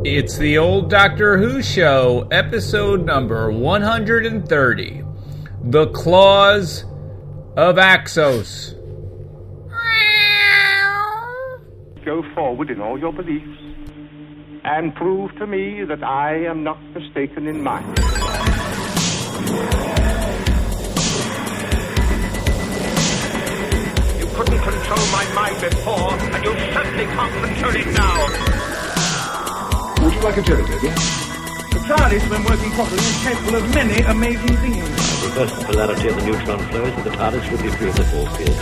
It's the old Doctor Who show, episode number 130. The Claws of Axos. Go forward in all your beliefs and prove to me that I am not mistaken in mine. You couldn't control my mind before, and you certainly can't control it now. Would you like a jelly, dear? The TARDIS, when working properly, is capable of many amazing things. Reverse the polarity of the neutron flows, and the TARDIS will be free of the force field.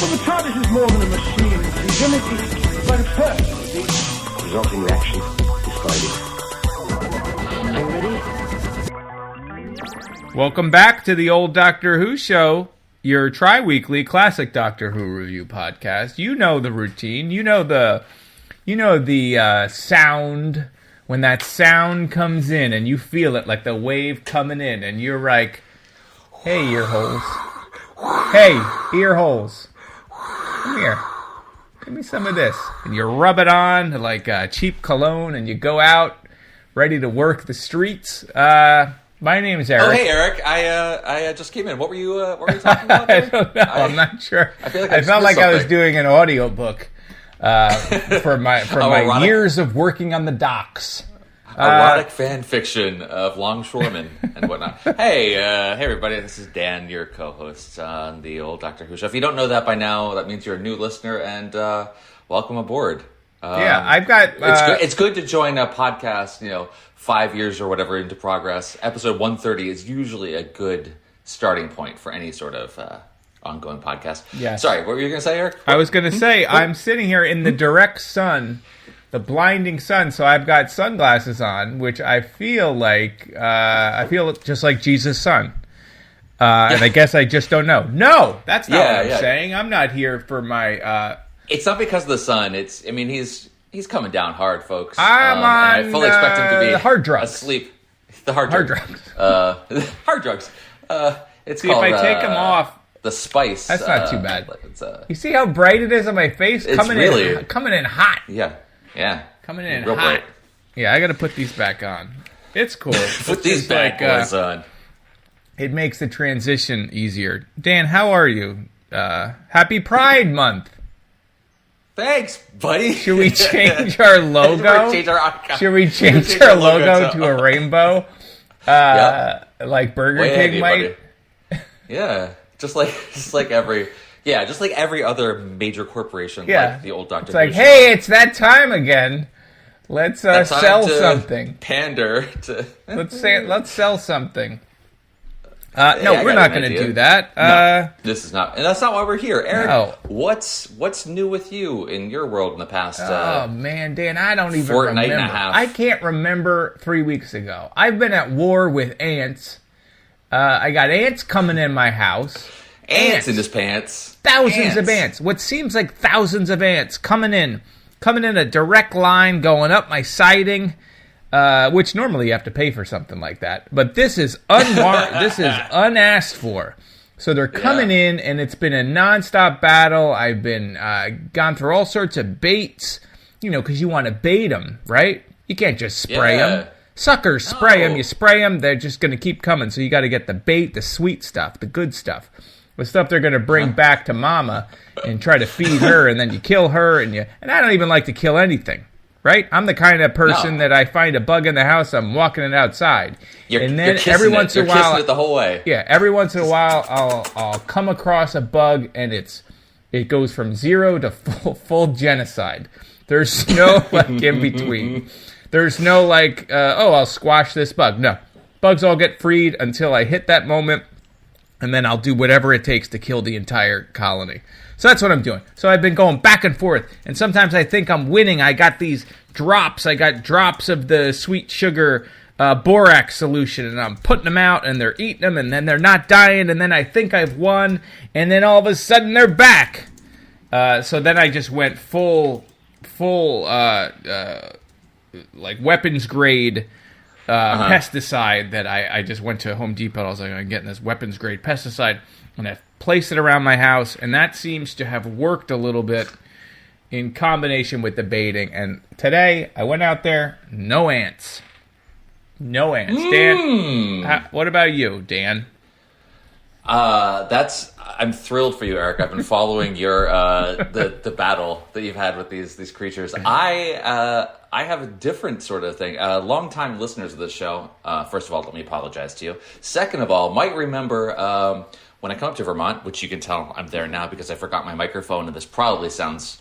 Well, the TARDIS is more than a machine. It's like a person. The resulting reaction is Are you ready? Welcome back to the old Doctor Who show, your tri-weekly classic Doctor Who review podcast. You know the routine. You know the sound. When that sound comes in and you feel it like the wave coming in and you're like, hey, ear holes. Hey, ear holes. Come here. Give me some of this. And you rub it on like cheap cologne and you go out ready to work the streets. My name is Eric. Oh, hey, Eric. I just came in. What were you talking about? I don't know. I'm not sure. I feel like I felt like something. I was doing an audiobook. For my years of working on the docks. Erotic fan fiction of longshoremen and whatnot. Hey, everybody, this is Dan, your co-host on the old Doctor Who show. If you don't know that by now, that means you're a new listener, and welcome aboard. I've got... It's good to join a podcast, 5 years or whatever into progress. Episode 130 is usually a good starting point for any sort of... ongoing podcast. Yeah. Sorry, what were you going to say, Eric? I was going to say, I'm sitting here in the direct sun, the blinding sun, so I've got sunglasses on, which I feel just like Jesus' son. And I guess I just don't know. No, that's not what I'm saying. I'm not here for my... It's not because of the sun. He's coming down hard, folks. I'm on I fully expect him to be hard drugs. asleep. The hard drugs. Hard drugs. It's See, called... if I take them off, the spice. that's not too bad. It's, you see how bright it is on my face? Coming in hot. Yeah. Coming in real hot. bright. Yeah, I got to put these back on. It's cool. Put these bad boys on. It makes the transition easier. Dan, how are you? Happy Pride Month. Thanks, buddy. Should we change our logo? Should we change our logo to a rainbow? Like Burger King might? Yeah. Just like every other major corporation, like the old Doctor Who. It's like, hey, it's that time again. Let's sell something. Pander to. Let's sell something. No, we're not going to do that. No, this is not, and that's not why we're here, Eric. No. What's new with you in your world in the past? Oh man, Dan, I don't even fortnight remember. and a half. I can't remember 3 weeks ago. I've been at war with ants. I got ants coming in my house. Ants in his pants. Thousands of ants. What seems like thousands of ants coming in a direct line, going up my siding, which normally you have to pay for something like that. But this is this is unasked for. So they're coming in, and it's been a nonstop battle. I've been gone through all sorts of baits, because you want to bait them, right? You can't just spray them. Suckers, spray them. You spray them, they're just going to keep coming. So you got to get the bait, the sweet stuff, the good stuff. The stuff they're going to bring back to mama and try to feed her, and then you kill her. And I don't even like to kill anything, right? I'm the kind of person that I find a bug in the house, I'm walking it outside. And then every once in a while, kissing it the whole way. Yeah, every once in a while, I'll come across a bug, and it goes from 0 to full genocide. There's no in between. There's no I'll squash this bug. No. Bugs all get freed until I hit that moment, and then I'll do whatever it takes to kill the entire colony. So that's what I'm doing. So I've been going back and forth, and sometimes I think I'm winning. I got these drops. I got drops of the sweet sugar borax solution, and I'm putting them out, and they're eating them, and then they're not dying, and then I think I've won, and then all of a sudden they're back. So then I just went full weapons grade pesticide that I just went to Home Depot. I was like, I'm getting this weapons grade pesticide, and I placed it around my house, and that seems to have worked a little bit. in combination with the baiting. And today, I went out there, no ants. No ants. Dan, what about you, Dan? I'm thrilled for you, Eric. I've been following your the battle that you've had with these creatures. I have a different sort of thing. Longtime listeners of this show, first of all, let me apologize to you. Second of all, might remember when I come up to Vermont, which you can tell I'm there now because I forgot my microphone, and this probably sounds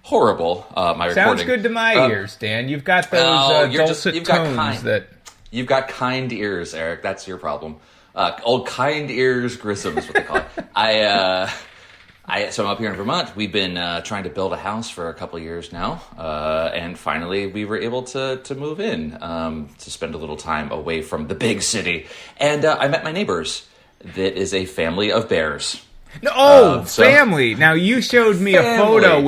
horrible. My Sounds recording. good to my ears, Dan. You've got those dulcet tones that... You've got kind ears, Eric. That's your problem. Old kind ears Grissom is what they call it. So I'm up here in Vermont. We've been trying to build a house for a couple of years now, and finally we were able to move in to spend a little time away from the big city. And I met my neighbors. That is a family of bears. Family. Now you showed me a photo,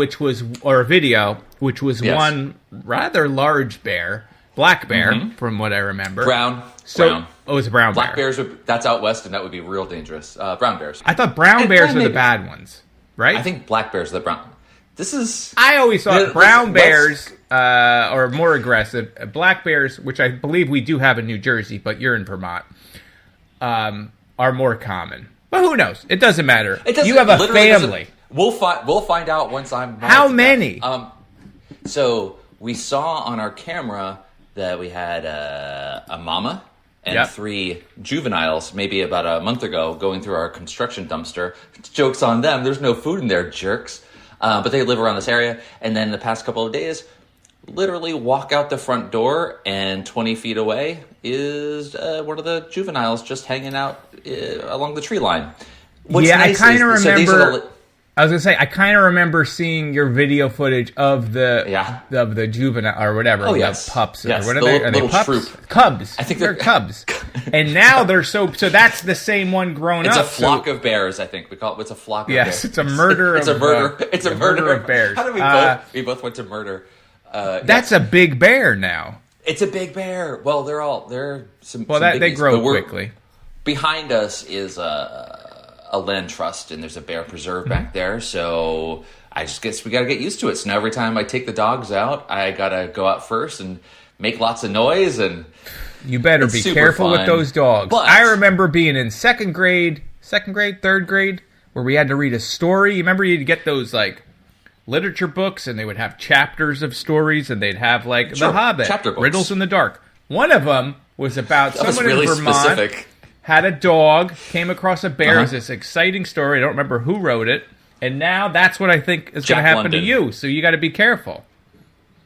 or a video, which was one rather large bear. Black bear, from what I remember. Brown. Oh, it's a brown Black bear. bears, that's out west, and that would be real dangerous. Brown bears. I thought brown bears were the bad ones, right? I think black bears are the brown. I always thought brown bears are more aggressive. Black bears, which I believe we do have in New Jersey, but you're in Vermont, are more common. But who knows? It doesn't matter. You have a family. We'll find out once I'm... How many? So we saw on our camera that we had a mama and 3 juveniles maybe about a month ago going through our construction dumpster. Joke's on them. There's no food in there, jerks. But they live around this area. And then the past couple of days, literally walk out the front door, and 20 feet away is one of the juveniles just hanging out along the tree line. What's nice I kind of remember... So I was gonna say, I kind of remember seeing your video footage of the juvenile or whatever, pups or whatever. Are they pups? Troop. Cubs. I think they're cubs. And now they're so that's the same one grown it's up. It's a flock of bears. I think we call it. It's a flock of bears. Yes, it's a murder. It's a murder of bears. How did we both went to murder? That's a big bear now. It's a big bear. Well, they're some. Well, some they grow quickly. Behind us is a land trust, and there's a bear preserve back there, so I just guess we gotta get used to it. So now every time I take the dogs out, I gotta go out first and make lots of noise, and you better be careful with those dogs. But I remember being in third grade, where we had to read a story. You remember you'd get those like literature books, and they would have chapters of stories, and they'd have like The Hobbit, chapter books. Riddles in the Dark. One of them was about someone really in Vermont. Specific. Had a dog, came across a bear. It was this exciting story. I don't remember who wrote it. And now that's what I think is going to happen to you. So you got to be careful.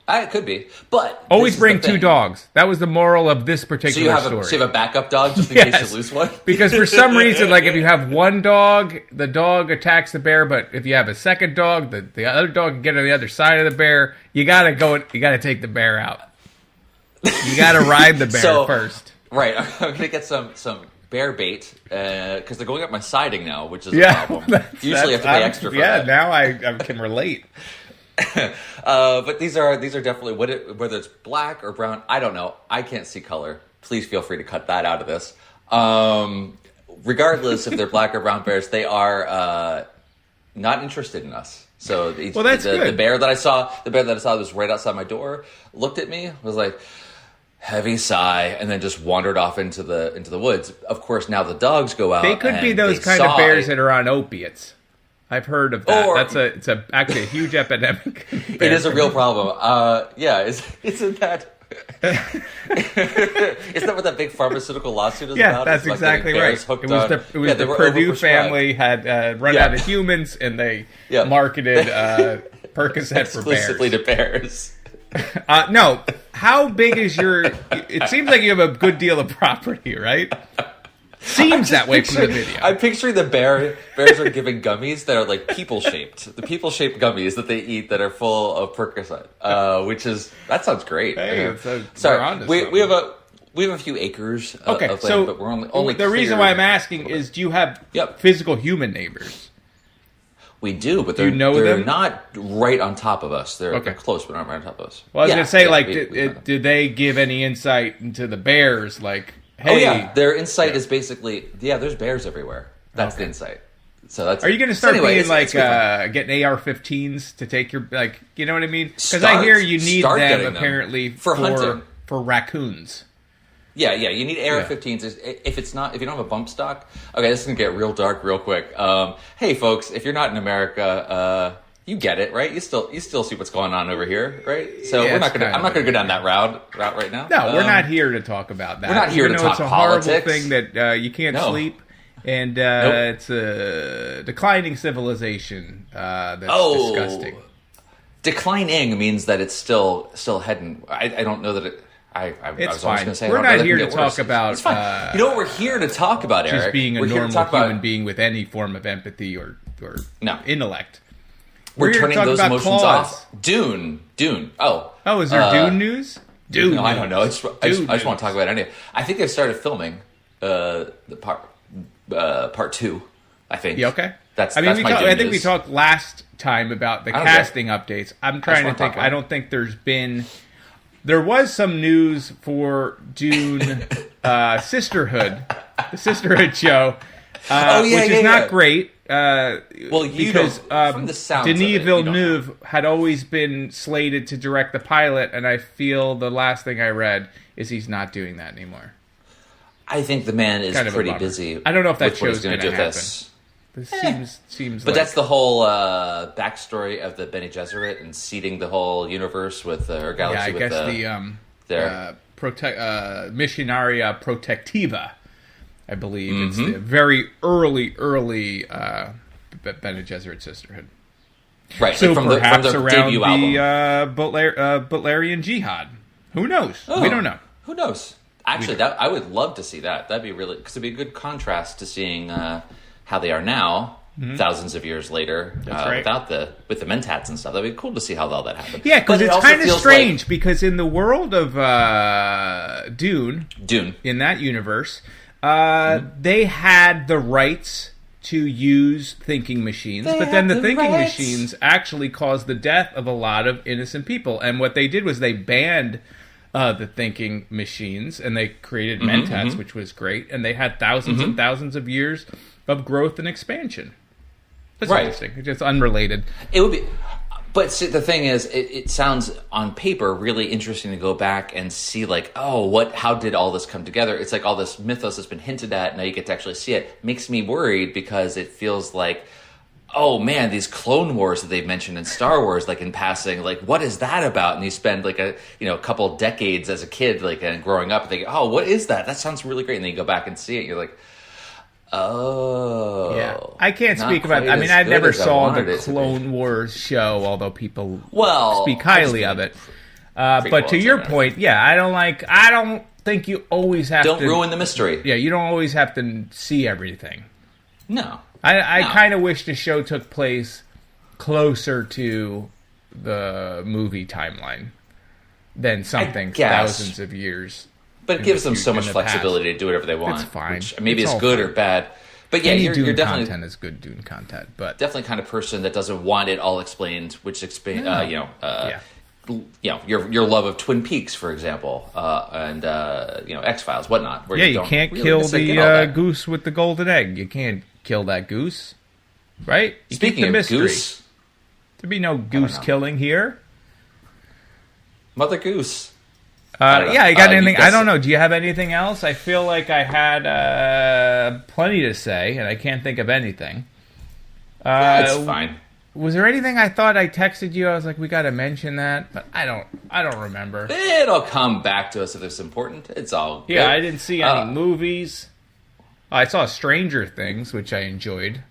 It could be. But always bring 2 dogs. That was the moral of this particular story. So you have a backup dog just in case you lose one? Because for some reason, like if you have one dog, the dog attacks the bear. But if you have a second dog, the other dog can get on the other side of the bear. You got to take the bear out. You got to ride the bear first. Right. I'm going to get some bear bait because they're going up my siding now, which is a problem. Usually I have to pay extra for that. Now I can relate. But these are definitely whether it's black or brown. I don't know. I can't see color. Please feel free to cut that out of this. Regardless if they're black or brown bears, they are not interested in us. So that's good. The bear that I saw was right outside my door. Looked at me, was like, heavy sigh, and then just wandered off into the woods. Of course, now the dogs go out. They could be those kind of bears that are on opiates. I've heard of that. It's actually a huge epidemic. It is a real problem. Isn't that? Isn't that what that big pharmaceutical lawsuit is about? Yeah, that's exactly right. It was the Purdue family had run out of humans, and they marketed Percocet for bears. Exclusively to bears. No. How big is your... It seems like you have a good deal of property, right? Seems that way from the video. I'm picturing the bears are giving gummies that are like people-shaped. The people-shaped gummies that they eat that are full of Percocet, that sounds great. Hey, sorry, we have a few acres of land, but we're only the reason why I'm asking is, do you have physical human neighbors? We do, but they're not right on top of us. They're close, but not right on top of us. Well, I was going to say, did they give any insight into the bears? Like, hey, their insight is basically, there's bears everywhere. That's the insight. So that's. Are you going to start anyway, being getting AR-15s to take your you know what I mean? Because I hear you need them apparently for hunting for raccoons. Yeah, you need AR-15s. If you don't have a bump stock. Okay, this is gonna get real dark real quick. Hey, folks, if you're not in America, you get it, right? You still see what's going on over here, right? So I'm not gonna go down that route right now. No, we're not here to talk about that. We're not here to talk politics. It's a horrible thing that you can't sleep, and it's a declining civilization. That's disgusting. Declining means that it's still heading. I don't know that it. I was fine. Going to say, we're not here to talk about. It's fine. You know what we're here to talk about, Eric? Just being a normal human being with any form of empathy or intellect. We're turning those emotions off. Dune. Oh, is there Dune news? Dune. No, I don't know. I just want to talk about it. I think they started filming the part 2. I think. Yeah, okay. That's my Dune I think news. we talked last time about the casting updates. I'm trying to think. I don't think there's been. There was some news for Dune Sisterhood, the Sisterhood show, which is not great. Because from the sounds Denis of it, Villeneuve had always been slated to direct the pilot, and I feel the last thing I read is he's not doing that anymore. I think the man is pretty busy. I don't know if that show's going to do happen. this. This seems. But that's the whole backstory of the Bene Gesserit and seeding the whole universe with or galaxy with Missionaria Protectiva. I believe it's the very early Bene Gesserit Sisterhood. Right. So from perhaps the around debut album. Butlerian Jihad. Who knows? We don't know. Who knows? Actually, I would love to see that. That'd be really because it'd be a good contrast to seeing how they are now, thousands of years later, with the mentats and stuff. That'd be cool to see how all that happened. Yeah, because it's kind of strange because in the world of Dune, in that universe, they had the rights to use thinking machines, but then the thinking machines actually caused the death of a lot of innocent people. And what they did was they banned the thinking machines, and they created mentats, which was great. And they had thousands and thousands of years of growth and expansion. That's interesting. It's just unrelated. It would be, but see, the thing is, it sounds on paper really interesting to go back and see, how did all this come together? It's like all this mythos that's been hinted at. Now you get to actually see it. Makes me worried because it feels like, oh man, these Clone Wars that they've mentioned in Star Wars, in passing, what is that about? And you spend a couple decades as a kid, and growing up, and thinking, oh, what is that? That sounds really great. And then you go back and see it, and you're like, oh, yeah. I can't speak about. I mean, I never saw the Clone Wars show, although people speak highly of it. But to your point, I don't think you always have to. Don't ruin the mystery. Yeah, you don't always have to see everything. No. I kind of wish the show took place closer to the movie timeline than something thousands of years. But it gives them so much flexibility to do whatever they want. It's fine. Which maybe it's good or bad. But yeah, you're definitely content is good Dune content. But definitely the kind of person that doesn't want it all explained. Your love of Twin Peaks, for example, and X-Files, whatnot. Where you can't really kill the goose with the golden egg. You can't kill that goose, right? You Speaking of goose, there'd be no goose killing here. Mother Goose. You got anything? I don't know. Do you have anything else? I feel like I had plenty to say, and I can't think of anything. It's fine. Was there anything I thought I texted you? I was like, we got to mention that, but I don't remember. It'll come back to us if it's important. It's all good. Yeah, I didn't see any movies. I saw Stranger Things, which I enjoyed.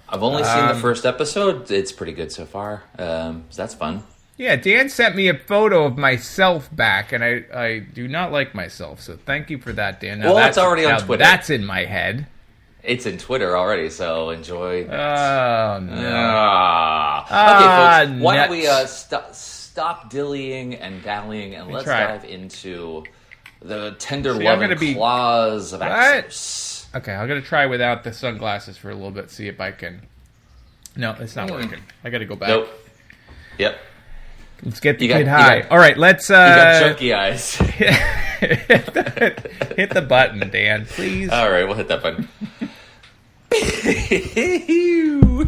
I've only seen the first episode. It's pretty good so far. So that's fun. Yeah, Dan sent me a photo of myself back, and I do not like myself, so thank you for that, Dan. Now it's already on Twitter. That's in my head. It's in Twitter already, so enjoy. Oh, no. Okay, folks, why don't we stop dillying and dallying, and let's dive into the tender-loving Claws of Axos. Okay, I'm going to try without the sunglasses for a little bit, see if I can... No, it's not working. I got to go back. Nope. Yep. Let's get the kid high. All right, let's... you got junky eyes. Hit the button, Dan, please. All right, we'll hit that button.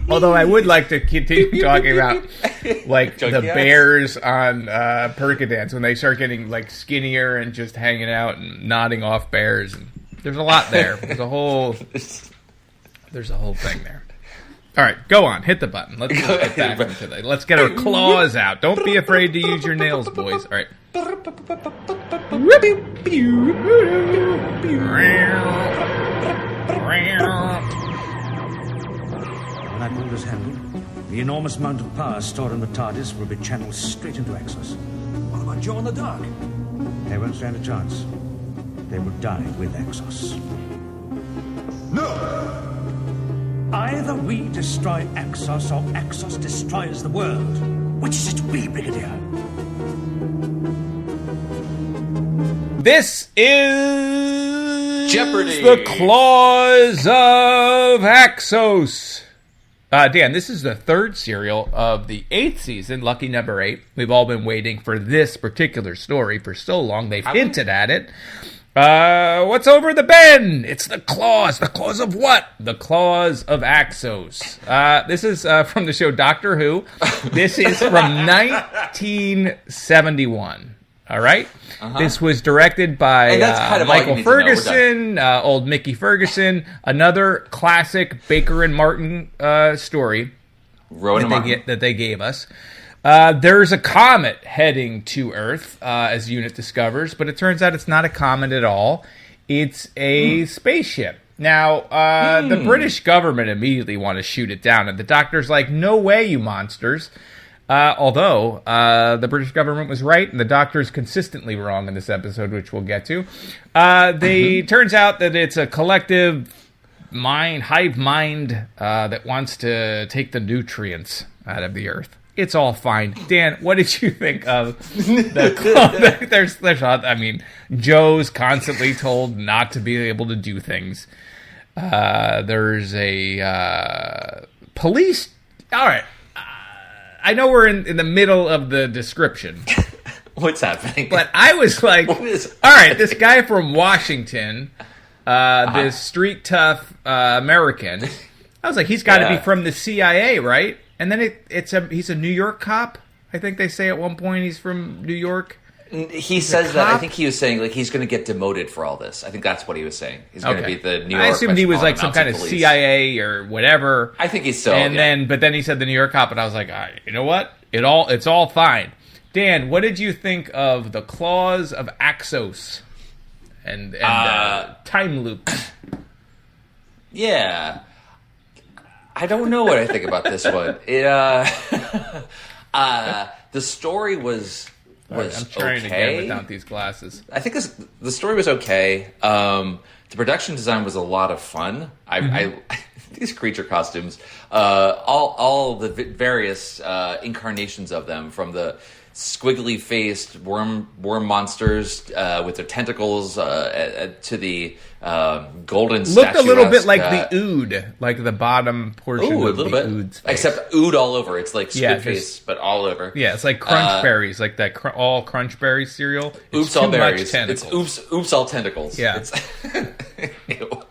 Although I would like to continue talking about like the bears on Percadance when they start getting like skinnier and just hanging out and nodding off bears. And there's a lot there. There's a whole thing there. All right, go on. Hit the button. Let's get back into that. Let's get our claws out. Don't be afraid to use your nails, boys. All right. When I pull this handle, the enormous amount of power stored in the TARDIS will be channeled straight into Axos. What about Joe in the dark? They won't stand a chance. They will die with Axos. No! Either we destroy Axos or Axos destroys the world. Which is it to be, Brigadier? This is Jeopardy! The Claws of Axos. Dan, this is the third serial of the 8th season, lucky number 8. We've all been waiting for this particular story for so long. They've hinted at it. What's over the bend? It's the claws. The claws of what? The Claws of Axos. This is from the show Doctor Who. This is from 1971. All right? This was directed by Michael Ferguson, old Mickey Ferguson, another classic Baker and Martin story that they gave us. There's a comet heading to Earth, as Unit discovers, but it turns out it's not a comet at all. It's a spaceship. Now, the British government immediately want to shoot it down, and the Doctor's like, no way, you monsters. Although, the British government was right, and the Doctor's consistently wrong in this episode, which we'll get to. Turns out that it's a collective hive mind that wants to take the nutrients out of the Earth. It's all fine. Dan, what did you think of Joe's constantly told not to be able to do things. There's a police... All right. I know we're in the middle of the description. What's happening? But I was like, all right, this guy from Washington, this street tough American, I was like, he's got to be from the CIA, right? And then he's a New York cop. I think they say at one point he's from New York. He says that. I think he was saying like he's going to get demoted for all this. I think that's what he was saying. He's going to be the New York. I assumed he was like some kind of CIA or whatever. I think he's so. But then he said the New York cop, and I was like, you know what? It's all fine. Dan, what did you think of the Claws of Axos and time loops? Yeah, I don't know what I think about this one. The story was I'm trying okay. again without these glasses. I think the story was okay. The production design was a lot of fun. I these creature costumes, all the various incarnations of them, from the squiggly faced worm monsters with their tentacles to the golden looked a little bit like the ood, like the bottom portion of the ood's face. Except ood all over. It's like squid face, but all over. Yeah, it's like crunch berries, like that all crunch berry cereal. Oops all berries. It's oops all tentacles. Yeah. Ew.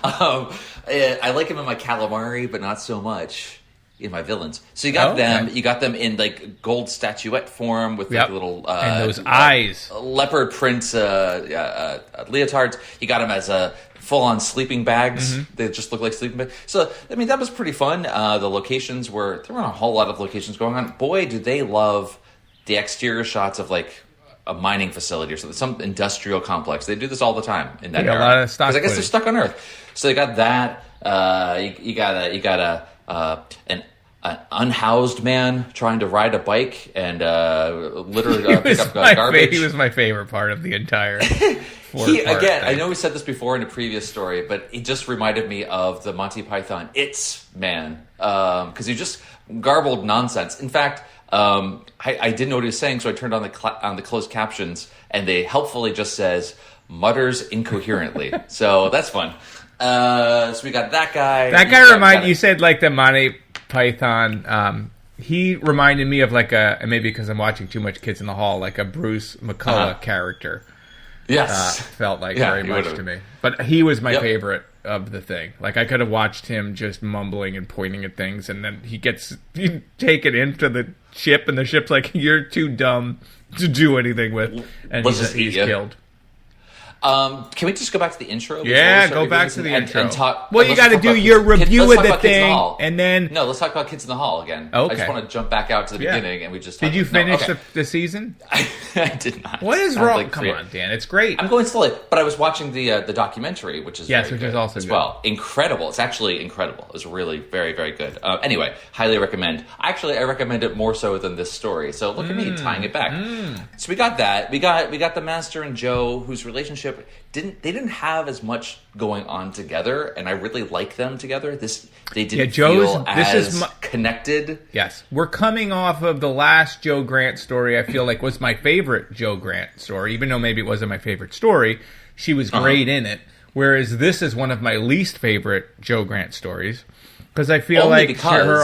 I like him in my calamari, but not so much in my villains. So you got them. You got them in like gold statuette form with like little and those eyes, leopard print leotards. You got them as full-on sleeping bags. They just look like sleeping bags. So I mean, that was pretty fun. The locations there weren't a whole lot of locations going on. Boy, do they love the exterior shots of like a mining facility or something, some industrial complex. They do this all the time in that era. A lot of stock. Because I guess they're stuck on Earth. So they got that. You got an unhoused man trying to ride a bike and literally pick up garbage. He was my favorite part of the entire. I know we said this before in a previous story, but he just reminded me of the Monty Python It's Man, because he just garbled nonsense. In fact, I didn't know what he was saying, so I turned on the closed captions, and they helpfully just says mutters incoherently. So that's fun. So we got that guy. That guy you said like the Monty Python. He reminded me of like and maybe because I'm watching too much Kids in the Hall, like a Bruce McCullough character. Yes, felt like very much to me. But he was my favorite of the thing. Like, I could have watched him just mumbling and pointing at things, and then he gets taken into the ship, and the ship's like, you're too dumb to do anything with, and he's killed. Can we just go back to the intro? Yeah, go back to the intro. And talk, well, you got to do your review of the thing, and then... No, let's talk about Kids in the Hall again. Okay. I just want to jump back out to the beginning, and we just... Did you finish the season? I did not. What is wrong? Come on, Dan. It's great. I'm going slowly, but I was watching the documentary, which is which is also as good. well. Incredible. It's actually incredible. It was really very, very good. Anyway, highly recommend. Actually, I recommend it more so than this story. So look at me tying it back. So we got that. We got the Master and Joe, whose relationship didn't have as much going on together, and I really like them together. They didn't feel as connected. Yes, we're coming off of the last Joe Grant story. I feel like was my favorite Joe Grant story, even though maybe it wasn't my favorite story. She was great in it. Whereas this is one of my least favorite Joe Grant stories because I feel like her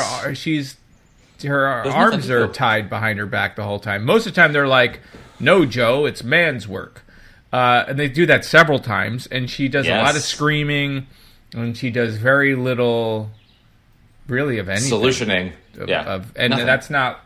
arms are tied behind her back the whole time. Most of the time, they're like, "No, Joe, it's man's work." And they do that several times, and she does a lot of screaming, and she does very little, really, of anything. Solutioning. And that's not...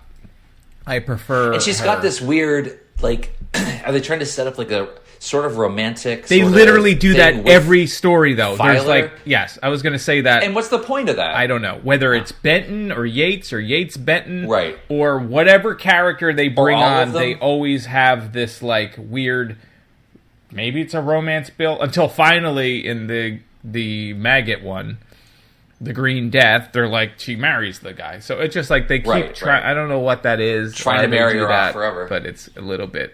I prefer And she's got this weird, like... Are they trying to set up, like, a sort of romantic... They literally do that every story, though. Filer? There's like... Yes, I was going to say that. And what's the point of that? I don't know. Whether it's Benton or Yates Benton. Right. Or whatever character they bring on, they always have this, like, weird... Maybe it's a romance bill until finally in the maggot one, the Green Death, they're like she marries the guy. So it's just like they keep trying. I don't know what that is. Trying to marry her off forever, but it's a little bit.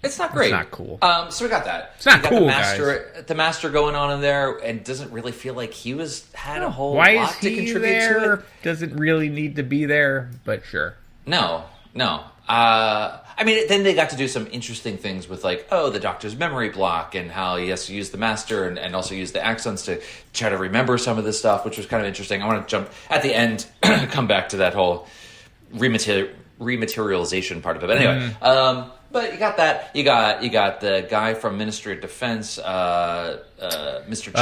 It's not great. It's not cool. So we got that. It's not cool, guys. The Master going on in there, and doesn't really feel like he had a whole lot to contribute there? to it. Doesn't really need to be there, but sure. No. I mean, then they got to do some interesting things with, like, the Doctor's memory block and how he has to use the Master and also use the Axons to try to remember some of this stuff, which was kind of interesting. I want to jump at the end, come back to that whole rematerialization part of it. But anyway, but you got that. You got the guy from Ministry of Defense, Mr.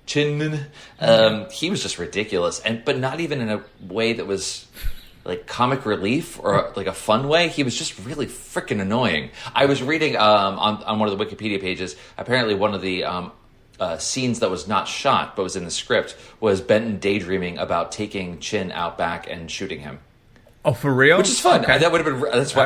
Chin. He was just ridiculous, but not even in a way that was like comic relief or like a fun way. He was just really freaking annoying. I was reading on one of the Wikipedia pages, apparently one of the scenes that was not shot but was in the script was Benton daydreaming about taking Chin out back and shooting him. Oh, for real? Which is fun. Okay. That would have been. That's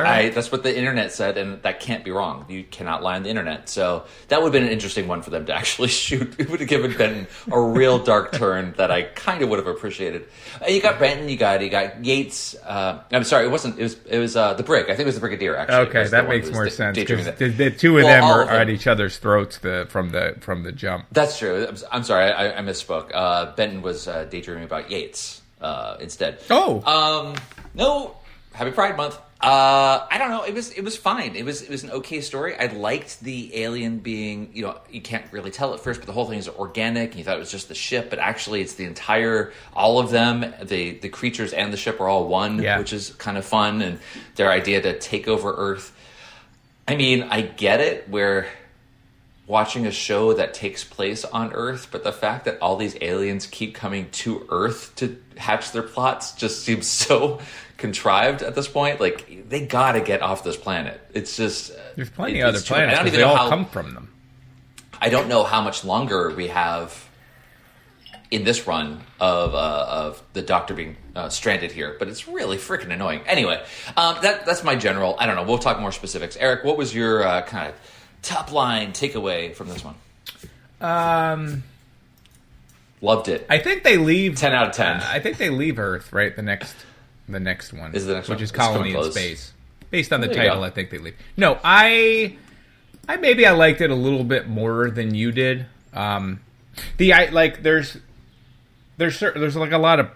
what the internet said, and that can't be wrong. You cannot lie on the internet. So that would have been an interesting one for them to actually shoot. It would have given Benton a real dark turn that I kind of would have appreciated. You got Benton. You got Yates. I'm sorry, it wasn't. It was the Brig. I think it was the Brigadier. Actually, okay, that makes more sense because the two of them are at each other's throats from the jump. That's true. I'm sorry, I misspoke. Benton was daydreaming about Yates instead. Oh. No, Happy Pride Month. I don't know. It was fine. It was an okay story. I liked the alien being, you can't really tell at first, but the whole thing is organic, and you thought it was just the ship, but actually it's the entire, all of them, the creatures and the ship are all one, which is kind of fun, and their idea to take over Earth. I mean, I get it, where watching a show that takes place on Earth, but the fact that all these aliens keep coming to Earth to hatch their plots just seems so contrived at this point. Like, they gotta get off this planet. It's just... There's plenty of other planets, because they all come from them. I don't know how much longer we have in this run of the Doctor being stranded here, but it's really freaking annoying. Anyway, that's my general... I don't know, we'll talk more specifics. Eric, what was your kind of top line takeaway from this one? Loved it. I think they leave 10 out of 10. I think they leave Earth, right? The next one is the next which one? is Colony in Space. Based on the title, I think they leave. No, I liked it a little bit more than you did. There's like a lot of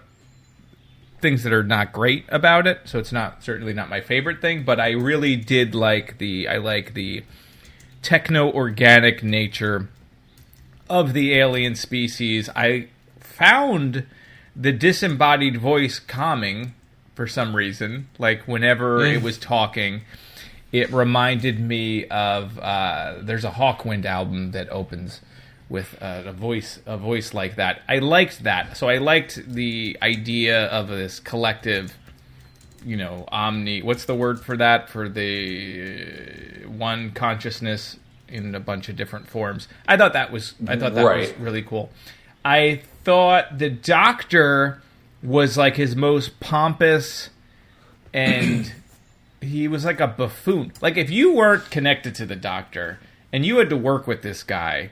things that are not great about it, so it's certainly not my favorite thing. But I really did like the techno-organic nature of the alien species. I found the disembodied voice calming for some reason. Like, whenever it was talking, it reminded me of there's a Hawkwind album that opens with a voice like that. I liked that. So I liked the idea of this collective, what's the word for that? For the one consciousness in a bunch of different forms. I thought that was really cool. I thought the Doctor was like his most pompous, and he was like a buffoon. Like, if you weren't connected to the Doctor and you had to work with this guy,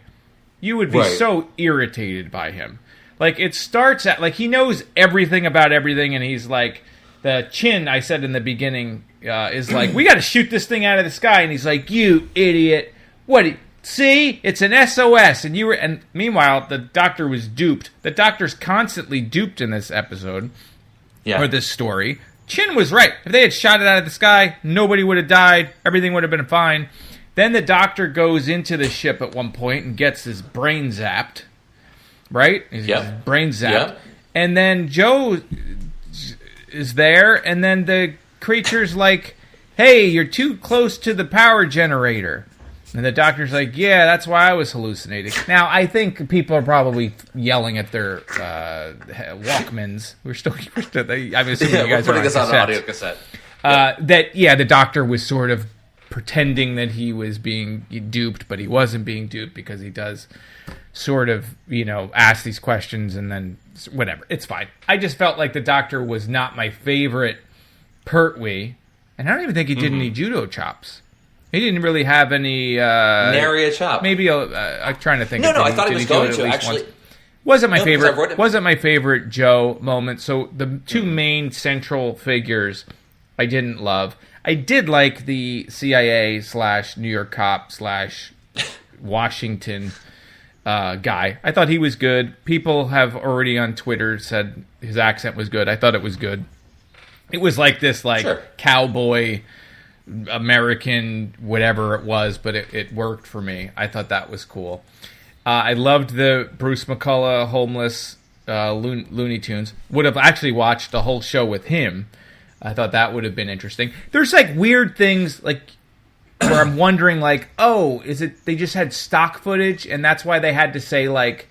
you would be so irritated by him. Like, it starts at, like, he knows everything about everything, and he's like, the Chin, I said in the beginning, is like, we got to shoot this thing out of the sky, and he's like, you idiot. What? See? It's an SOS. And meanwhile, the Doctor was duped. The Doctor's constantly duped in this episode, or this story. Chin was right. If they had shot it out of the sky, nobody would have died. Everything would have been fine. Then the Doctor goes into the ship at one point and gets his brain zapped. Right? His brain zapped. Yep. And then Joe is there, and then the creature's like, hey, you're too close to the power generator. And the Doctor's like, yeah, that's why I was hallucinating. Now, I think people are probably yelling at their Walkmans. I'm assuming you guys are putting this on an audio cassette. The Doctor was sort of pretending that he was being duped, but he wasn't being duped, because he does sort of, ask these questions and then whatever. It's fine. I just felt like the Doctor was not my favorite Pertwee, and I don't even think he did any judo chops. He didn't really have any nary a chop. Maybe I'm trying to think. No, I thought he was going to actually. Wasn't my favorite. Wasn't my favorite Joe moment. So the two main central figures, I didn't love. I did like the CIA / New York cop / Washington guy. I thought he was good. People have already on Twitter said his accent was good. I thought it was good. It was like this, cowboy American, whatever it was, but it worked for me. I thought that was cool. I loved the Bruce McCullough homeless Looney Tunes. Would have actually watched the whole show with him. I thought that would have been interesting. There's like weird things like where I'm wondering like, oh, is it they just had stock footage and that's why they had to say like,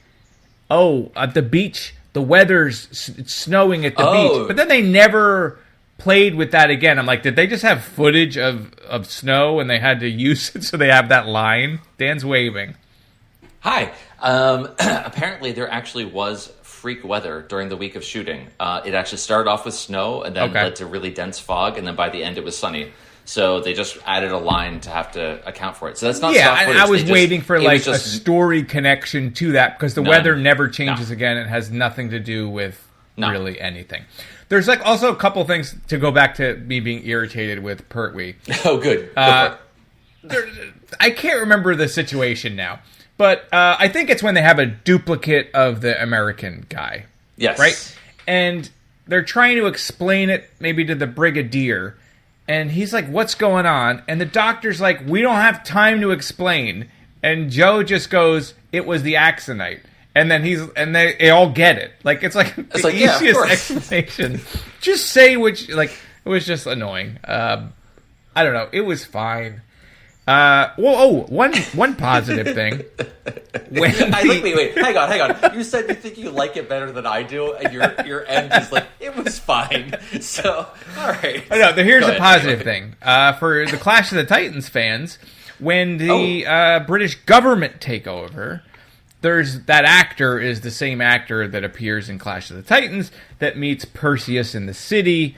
oh, at the beach the weather's it's snowing at the beach, but then they never played with that again. I'm like, did they just have footage of snow and they had to use it so they have that line? Dan's waving. Hi. Apparently there actually was freak weather during the week of shooting. It actually started off with snow and then led to really dense fog, and then by the end it was sunny. So they just added a line to have to account for it. So that's not stock footage. I was waiting for like a story connection to that because the weather never changes again. It has nothing to do with really anything. There's like also a couple things to go back to me being irritated with Pertwee. Oh, good. I can't remember the situation now, but I think it's when they have a duplicate of the American guy. Yes. Right? And they're trying to explain it maybe to the Brigadier, and he's like, what's going on? And the Doctor's like, we don't have time to explain. And Joe just goes, it was the Axonite. And then they all get it. Like, it's like the easiest explanation. Just say which, like, it was just annoying. I don't know. It was fine. One positive thing. Wait, hang on. You said you think you like it better than I do, and your end is like, it was fine. So, all right. No, here's a positive thing. For the Clash of the Titans fans, when the British government take over, that actor is the same actor that appears in Clash of the Titans that meets Perseus in the city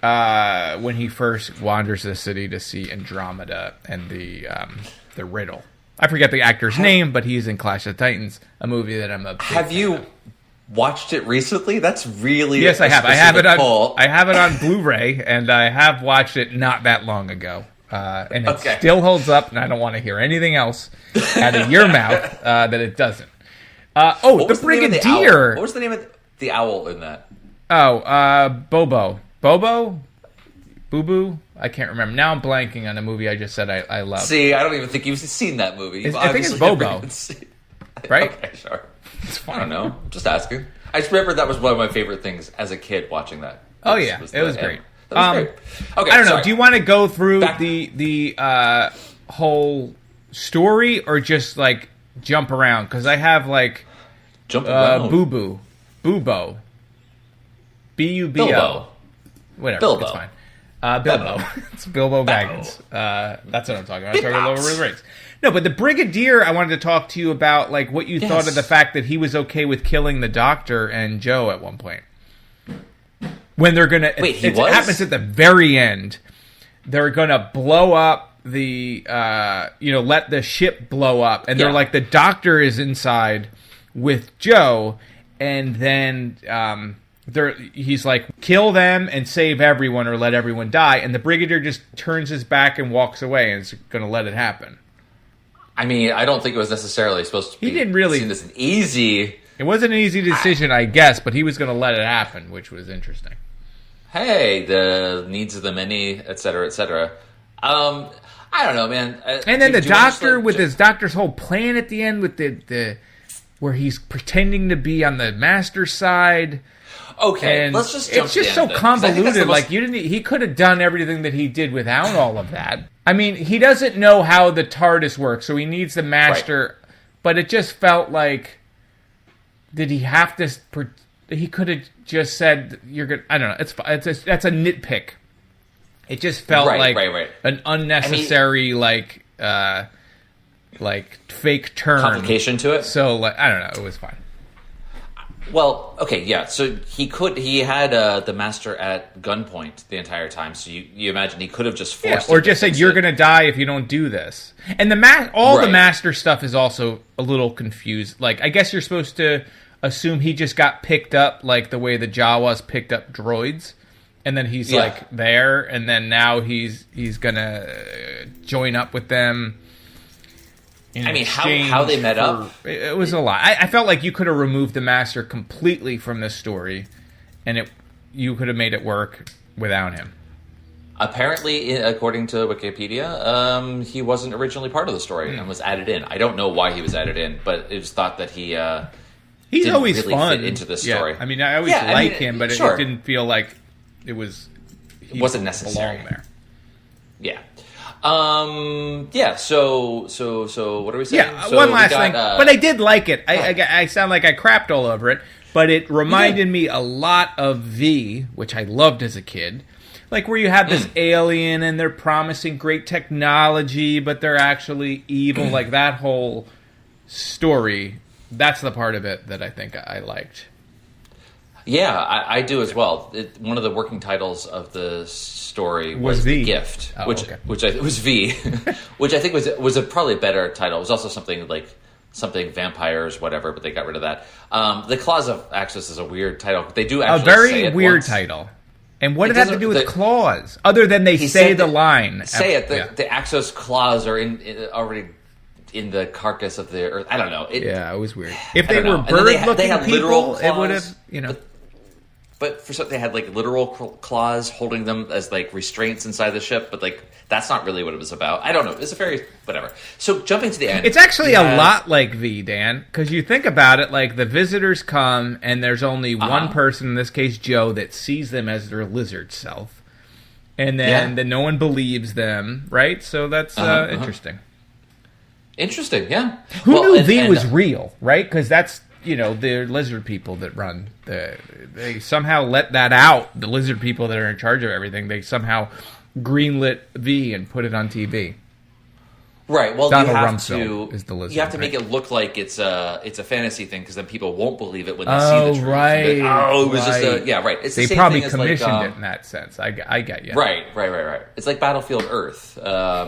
when he first wanders the city to see Andromeda and the riddle. I forget the actor's name, but he's in Clash of the Titans, a movie that I'm a big Have you fan of. Watched it recently? That's really yes, I have. I have it on Blu-ray, and I have watched it not that long ago. And it still holds up, and I don't want to hear anything else out of your mouth that it doesn't. The Brigadier. What was the name of the owl in that? Bobo. Bobo? Boo-boo? I can't remember. Now I'm blanking on a movie I just said I love. See, I don't even think you've seen that movie. I think it's Bobo. Right? Okay, sure. It's fine. I don't know. Just asking. I just remember that was one of my favorite things as a kid watching that. It was great. That was great. Okay, I don't know. sorry. Do you want to go through the whole story or just like jump around? Because I have like Jump around. Bubo, Bubo, whatever. Bilbo. It's fine. Bilbo. It's Bilbo Baggins. That's what I'm talking about. I'm talking about Lord of the Rings. No, but the Brigadier, I wanted to talk to you about like what you thought of the fact that he was okay with killing the Doctor and Joe at one point. When they're gonna, it happens at the very end. They're gonna blow up the, let the ship blow up, and they're like, the Doctor is inside with Joe, and then he's like, kill them and save everyone, or let everyone die. And the Brigadier just turns his back and walks away, and is gonna let it happen. I mean, I don't think it was necessarily supposed to be. He didn't really. Seen this an easy. It wasn't an easy decision, I guess, but he was going to let it happen, which was interesting. Hey, the needs of the many, et cetera, et cetera. I don't know, man. And then the Doctor with his Doctor's whole plan at the end with the where he's pretending to be on the Master's side. Okay, and let's just jump it's just so convoluted. Like he could have done everything that he did without all of that. I mean, he doesn't know how the TARDIS works, so he needs the Master. Right. But it just felt like, did he have to? He could have just said, "You're good." I don't know. That's a nitpick. It just felt like an unnecessary, like fake turn, complication to it. So, like, I don't know. It was fine. Well, okay, yeah. So he had the Master at gunpoint the entire time. So you imagine he could have just forced, or just said, "You're going to die if you don't do this." And the Master stuff is also a little confused. Like, I guess you're supposed to assume he just got picked up, like the way the Jawas picked up droids, and then he's like there, and then now he's going to join up with them. I mean, how they met up? It was a lot. I felt like you could have removed the Master completely from this story, and you could have made it work without him. Apparently, according to Wikipedia, he wasn't originally part of the story and was added in. I don't know why he was added in, but it was thought that he's didn't always really fun fit into the story. I mean, I always like him, but it didn't feel like it wasn't necessary there. Yeah. So what are we saying? Yeah, one last thing. But I did like it. I sound like I crapped all over it, but it reminded me a lot of V, which I loved as a kid. Like where you have this alien and they're promising great technology, but they're actually evil. Like that whole story, that's the part of it that I think I liked. Yeah, I do as well. One of the working titles of the story was V. The Gift, which was V, which I think was probably a better title. It was also something vampires, whatever, but they got rid of that. The Claws of Axos is a weird title. They do actually a very say it weird once. Title. And what did that have to do with claws? Other than they say the line. Say it. The Axos claws are already in the carcass of the Earth. I don't know. It was weird. If they were bird-looking people, it would have, But for something, they had like literal claws holding them as like restraints inside the ship. But like that's not really what it was about. I don't know. It's a very whatever. So jumping to the end, it's actually a lot like V, Dan, because you think about it. Like the visitors come, and there's only one person, in this case Joe, that sees them as their lizard self, and then no one believes them, right? So that's interesting. Interesting, yeah. Who knew V was real, right? Because that's. They're lizard people that run. They somehow let that out. The lizard people that are in charge of everything, they somehow greenlit V and put it on TV. Right. Well, Donald you have Rumsfeld is the lizard. You have to make it look like it's a fantasy thing because then people won't believe it when they see the truth. Right. It was just right. It's the they same probably thing commissioned as it in that sense. I get you. Right. It's like Battlefield Earth.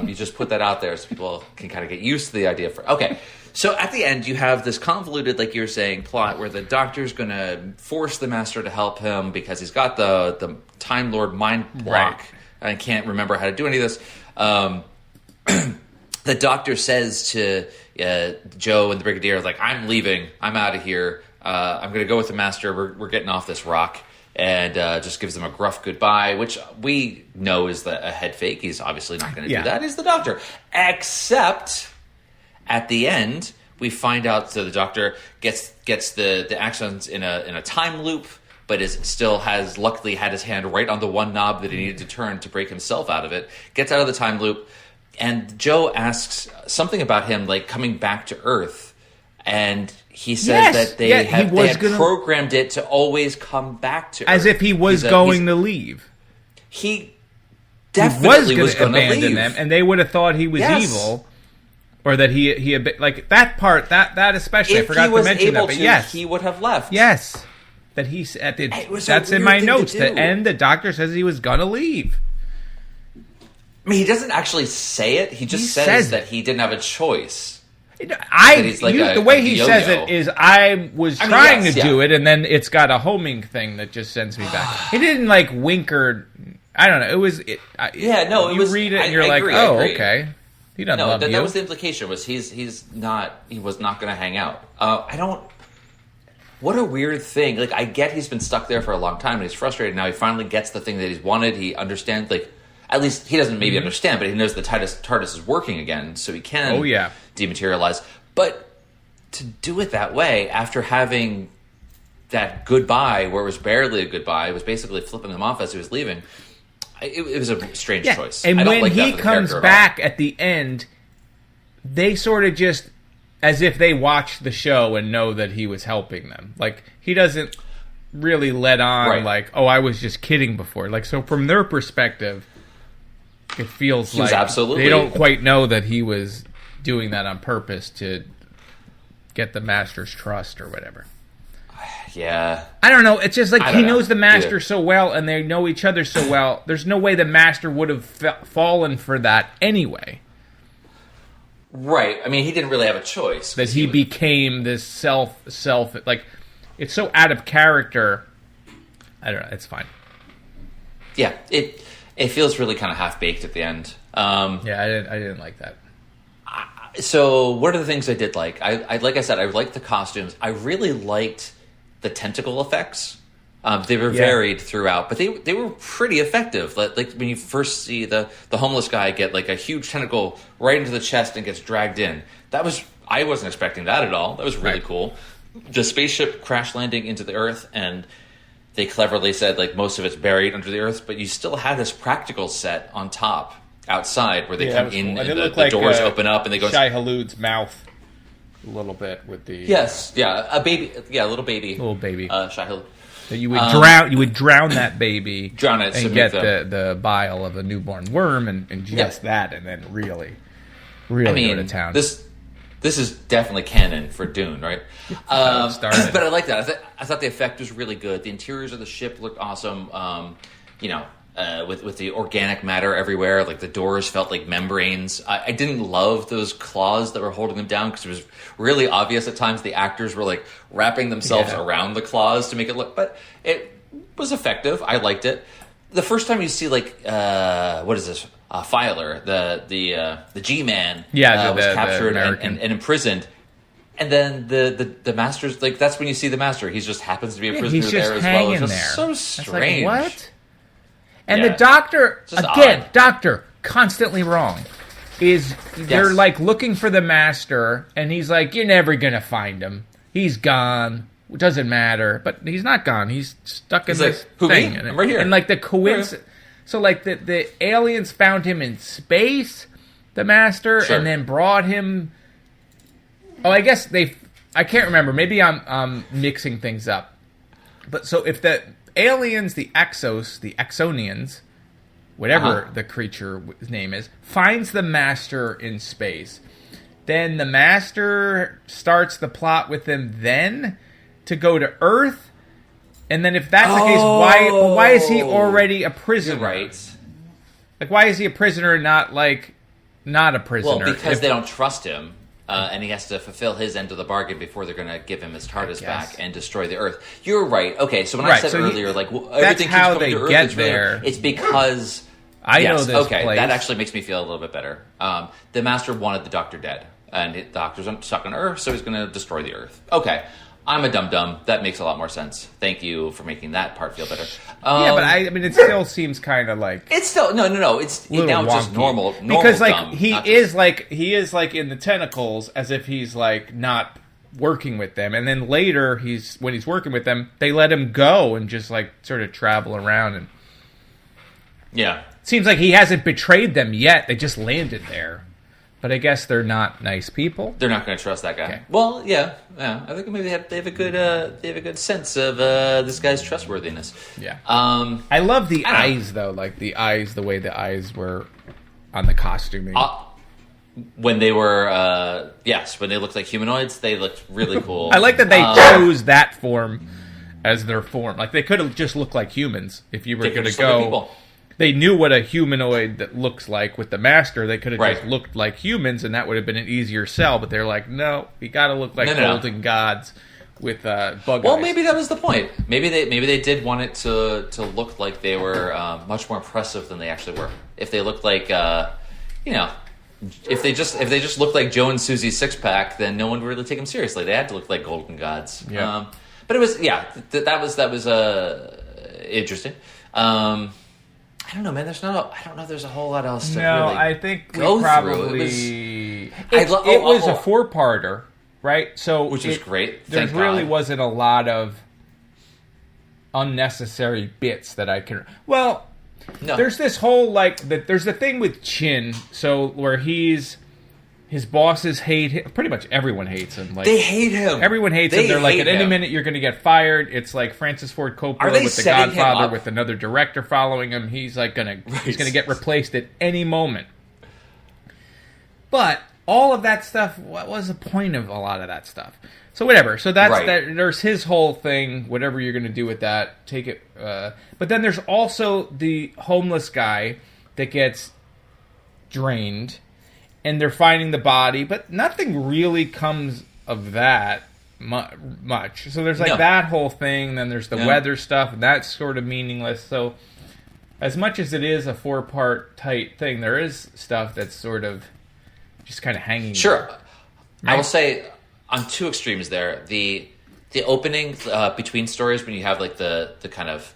You just put that out there so people can kind of get used to the idea. Okay. So at the end, you have this convoluted, like you were saying, plot where the Doctor's going to force the Master to help him because he's got the Time Lord mind block. Right. I can't remember how to do any of this. The Doctor says to Joe and the Brigadier, like, I'm leaving. I'm out of here. I'm going to go with the Master. We're getting off this rock. And just gives them a gruff goodbye, which we know is a head fake. He's obviously not going to do that. He's the Doctor. Except... at the end, we find out that the Doctor gets the Axons in a time loop but has luckily had his hand right on the one knob that he needed to turn to break himself out of it, gets out of the time loop, and Joe asks something about him, like, coming back to Earth, and he says that they had programmed it to always come back to Earth. As if he was going to leave. He definitely was going to abandon them, and they would have thought he was evil. Or that he like that part that especially if I forgot to mention that, but yes, he would have left. Yes, that he's at the. That's in my notes. The end. The doctor says he was gonna leave. I mean, he doesn't actually say it. He just says that he didn't have a choice. The way he says it is, I was trying to do it, and then it's got a homing thing that just sends me back. He didn't like wink or I don't know. It was. You read it and you're like, oh, okay. He doesn't love you. That was the implication. Was he was not going to hang out. What a weird thing. Like, I get he's been stuck there for a long time and he's frustrated. Now he finally gets the thing that he's wanted. He understands. Like, at least he doesn't maybe understand, but he knows the TARDIS is working again, so he can dematerialize. But to do it that way after having that goodbye, where it was barely a goodbye, it was basically flipping him off as he was leaving. It was a strange choice. And when he comes back at the end, they sort of just, as if they watched the show and know that he was helping them. Like, he doesn't really let on, like, oh, I was just kidding before. Like, so from their perspective, it feels like they don't quite know that he was doing that on purpose to get the Master's trust or whatever. Yeah. I don't know. It's just like he knows the Master so well and they know each other so well. There's no way the Master would have fallen for that anyway. Right. I mean, he didn't really have a choice. That he became this self, like, it's so out of character. I don't know. It's fine. Yeah. It feels really kind of half-baked at the end. I didn't like that. So what are the things I did like? Like I said, I liked the costumes. I really liked the tentacle effects. They were varied throughout, but they were pretty effective. Like when you first see the homeless guy get like a huge tentacle right into the chest and gets dragged in. I wasn't expecting that at all. That was really cool. The spaceship crash landing into the Earth, and they cleverly said like most of it's buried under the Earth, but you still had this practical set on top outside where they come in and the doors open up and they go. Shai Hulud's mouth. A little bit with the a little baby Shai Hulud. That you would drown that baby, and get the bile of a newborn worm and ingest that, and then really go to town. This is definitely canon for Dune, right? But I like that. I thought the effect was really good. The interiors of the ship looked awesome. With the organic matter everywhere, like the doors felt like membranes. I didn't love those claws that were holding them down because it was really obvious at times the actors were like wrapping themselves around the claws to make it look, but it was effective. I liked it. The first time you see like, what is this? Filer, the G-Man was captured and imprisoned. And then the Master's, like, that's when you see the Master. He just happens to be a prisoner there as well. It's just so strange. Like, what? And the Doctor, Doctor, constantly wrong. They're like looking for the Master, and he's like, you're never going to find him. He's gone. It doesn't matter. But he's not gone. He's stuck in this thing. I'm right here. And like the coincidence. So like the aliens found him in space, the Master, and then brought him. Oh, I guess I can't remember. Maybe I'm mixing things up. But so if the aliens, the Axos, the Axonians, whatever the creature's name is, finds the Master in space, then the Master starts the plot with him then to go to Earth. And then if that's the case, why is he already a prisoner? You're right. Like, why is he a prisoner and not a prisoner? Well, because they don't trust him. And he has to fulfill his end of the bargain before they're going to give him his TARDIS back and destroy the Earth. You're right. Okay, so when I said earlier, everything keeps coming to Earth, get there. It's because I know this place. That actually makes me feel a little bit better. The Master wanted the Doctor dead, and the Doctor's stuck on Earth, so he's going to destroy the Earth. Okay, I'm a dum-dum. That makes a lot more sense. Thank you for making that part feel better. But I mean, it still seems kind of like it's still no. It's now wonky. Just normal because like dumb, he is like in the tentacles as if he's like not working with them, and then later when he's working with them, they let him go and just like sort of travel around. And Yeah. it seems like he hasn't betrayed them yet. They just landed there, but I guess they're not nice people. They're not going to trust that guy. Okay. Well, yeah. I think maybe they have a good sense of this guy's trustworthiness. Yeah. I love the eyes though, like the way the eyes were on the costuming. When they were, when they looked like humanoids, they looked really cool. I like that they chose that form as their form. Like they could have just looked like humans if you were going to go. They knew what a humanoid that looks like with the master. They could have just looked like humans, and that would have been an easier sell. But they're like, no, we got to look like golden gods with bug eyes. Well, maybe that was the point. Maybe they did want it to look like they were much more impressive than they actually were. If they looked like, if they just looked like Joe and Susie's six pack, then no one would really take them seriously. They had to look like golden gods. Yeah. But it was that was interesting. I don't know, man. I don't know if there's a whole lot else to really I think go we probably... It was a four-parter, right? So which was great. There Thank really God. wasn't a lot of unnecessary bits that I can... Well, No. there's this whole, there's the thing with Chin, so where his bosses hate him. Pretty much everyone hates him. Like, They hate him. Everyone hates him. They're like, at any minute you're going to get fired. It's like Francis Ford Coppola with The setting him Godfather up? with another director following him. He's like he's gonna get replaced at any moment. But all of that stuff, what was the point of a lot of that stuff? So whatever. So that's that. There's his whole thing. Whatever you're going to do with that, take it. But then there's also the homeless guy that gets drained. And they're finding the body, but nothing really comes of that much. So there's that whole thing, then there's the weather stuff, and that's sort of meaningless. So as much as it is a four-part tight thing, there is stuff that's sort of just kind of hanging Sure. there. I will say on two extremes there. The opening between stories when you have like the kind of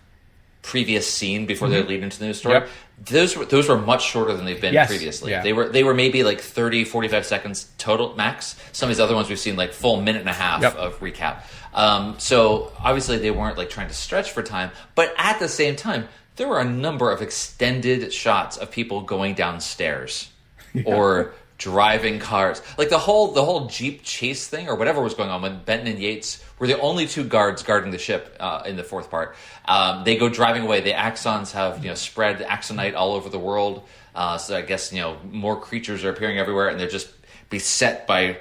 previous scene before they lead into the new story. Yep. Those were much shorter than they've been previously. Yeah. They were maybe like 30, 45 seconds total max. Some of these other ones we've seen like full minute and a half of recap. So obviously they weren't like trying to stretch for time, but at the same time, there were a number of extended shots of people going downstairs or driving cars. Like the whole Jeep chase thing or whatever was going on when Benton and Yates were the only two guards guarding the ship in the fourth part. They go driving away. The Axons have spread Axonite all over the world. So I guess more creatures are appearing everywhere, and they're just beset by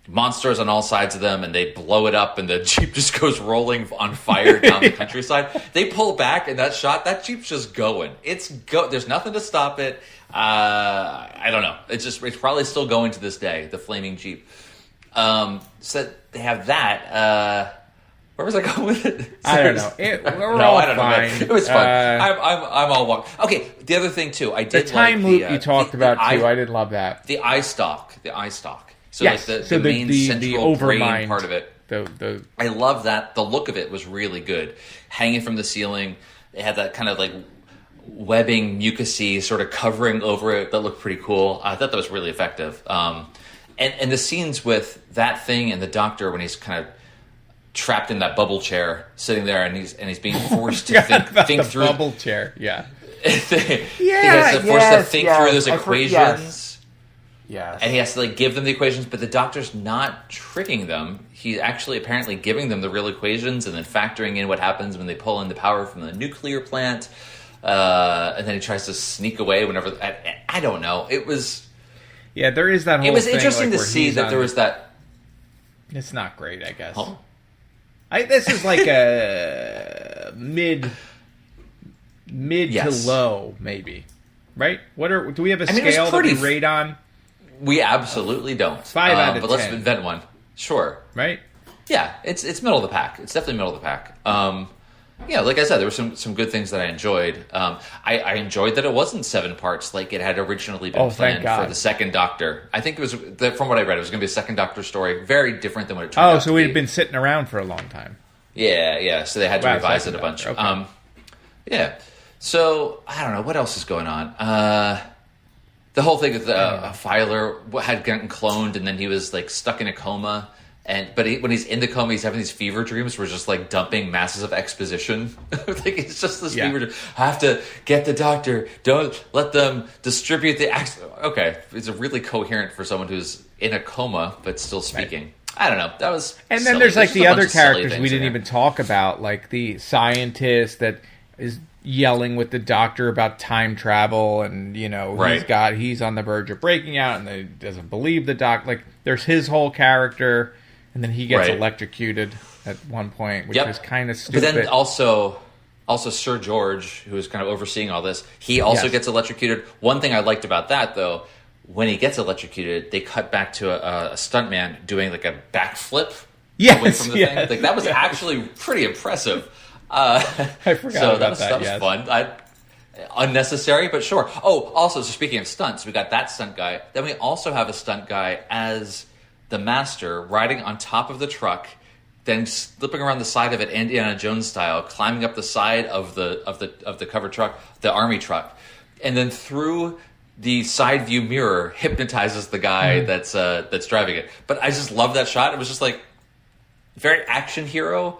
monsters on all sides of them, and they blow it up, and the Jeep just goes rolling on fire down the countryside. They pull back, and that Jeep's just going. There's nothing to stop it. I don't know. It's probably still going to this day, the flaming Jeep. So they have that. Where was I going with it? I don't know. We're all fine. It was fun. I'm all walk. Okay, the other thing too, I did the time like loop you talked about too. I didn't love that. The eye stalk. So yes. like the main central brain part of it. I I love that. The look of it was really good. Hanging from the ceiling, it had that kind of like webbing, mucusy sort of covering over it that looked pretty cool. I thought that was really effective. And the scenes with that thing and the doctor when he's kind of trapped in that bubble chair, sitting there, and he's being forced to think through bubble chair. Yeah, forced to think through those equations. Yes. And he has to give them the equations, but the doctor's not tricking them. He's actually apparently giving them the real equations and then factoring in what happens when they pull in the power from the nuclear plant. And then he tries to sneak away whenever. I don't know. It was. Yeah, there is that whole. It was thing, interesting to see that there was that. It's not great, I guess. Huh? This is like a mid yes. to low, maybe. Right? Do we have a it was scale that pretty we rate on? We absolutely don't. 5 out of 10. But let's invent one. Sure. Right? Yeah, it's middle of the pack. It's definitely middle of the pack. Like I said, there were some good things that I enjoyed. I enjoyed that it wasn't 7 parts like it had originally been planned for the second Doctor. I think it was, from what I read, it was going to be a second Doctor story, very different than what it turned out to be. Oh, so we'd been sitting around for a long time. Yeah. So they had to revise it a bunch. Okay. Yeah. So, I don't know. What else is going on? The whole thing with Filer had gotten cloned, and then he was stuck in a coma, When he's in the coma, he's having these fever dreams where he's just like dumping masses of exposition. Like it's just this fever dream. I have to get the doctor. Don't let them distribute the Okay, it's really coherent for someone who's in a coma but still speaking. Right. I don't know. That was and then there's like the other characters we didn't even talk about, like the scientist that is yelling with the doctor about time travel, and he's on the verge of breaking out, and he doesn't believe the doc. Like there's his whole character. And then he gets electrocuted at one point, which was kind of stupid. But then also Sir George, who is kind of overseeing all this, he also gets electrocuted. One thing I liked about that, though, when he gets electrocuted, they cut back to a stuntman doing like a backflip away from the thing. Like that was actually pretty impressive. I forgot about that. That was fun. Unnecessary, but sure. Oh, also, so speaking of stunts, we got that stunt guy. Then we also have a stunt guy as the master riding on top of the truck, then slipping around the side of it, Indiana Jones style, climbing up the side of the covered truck, the army truck, and then through the side view mirror hypnotizes the guy that's driving it. But I just love that shot. It was just like very action hero,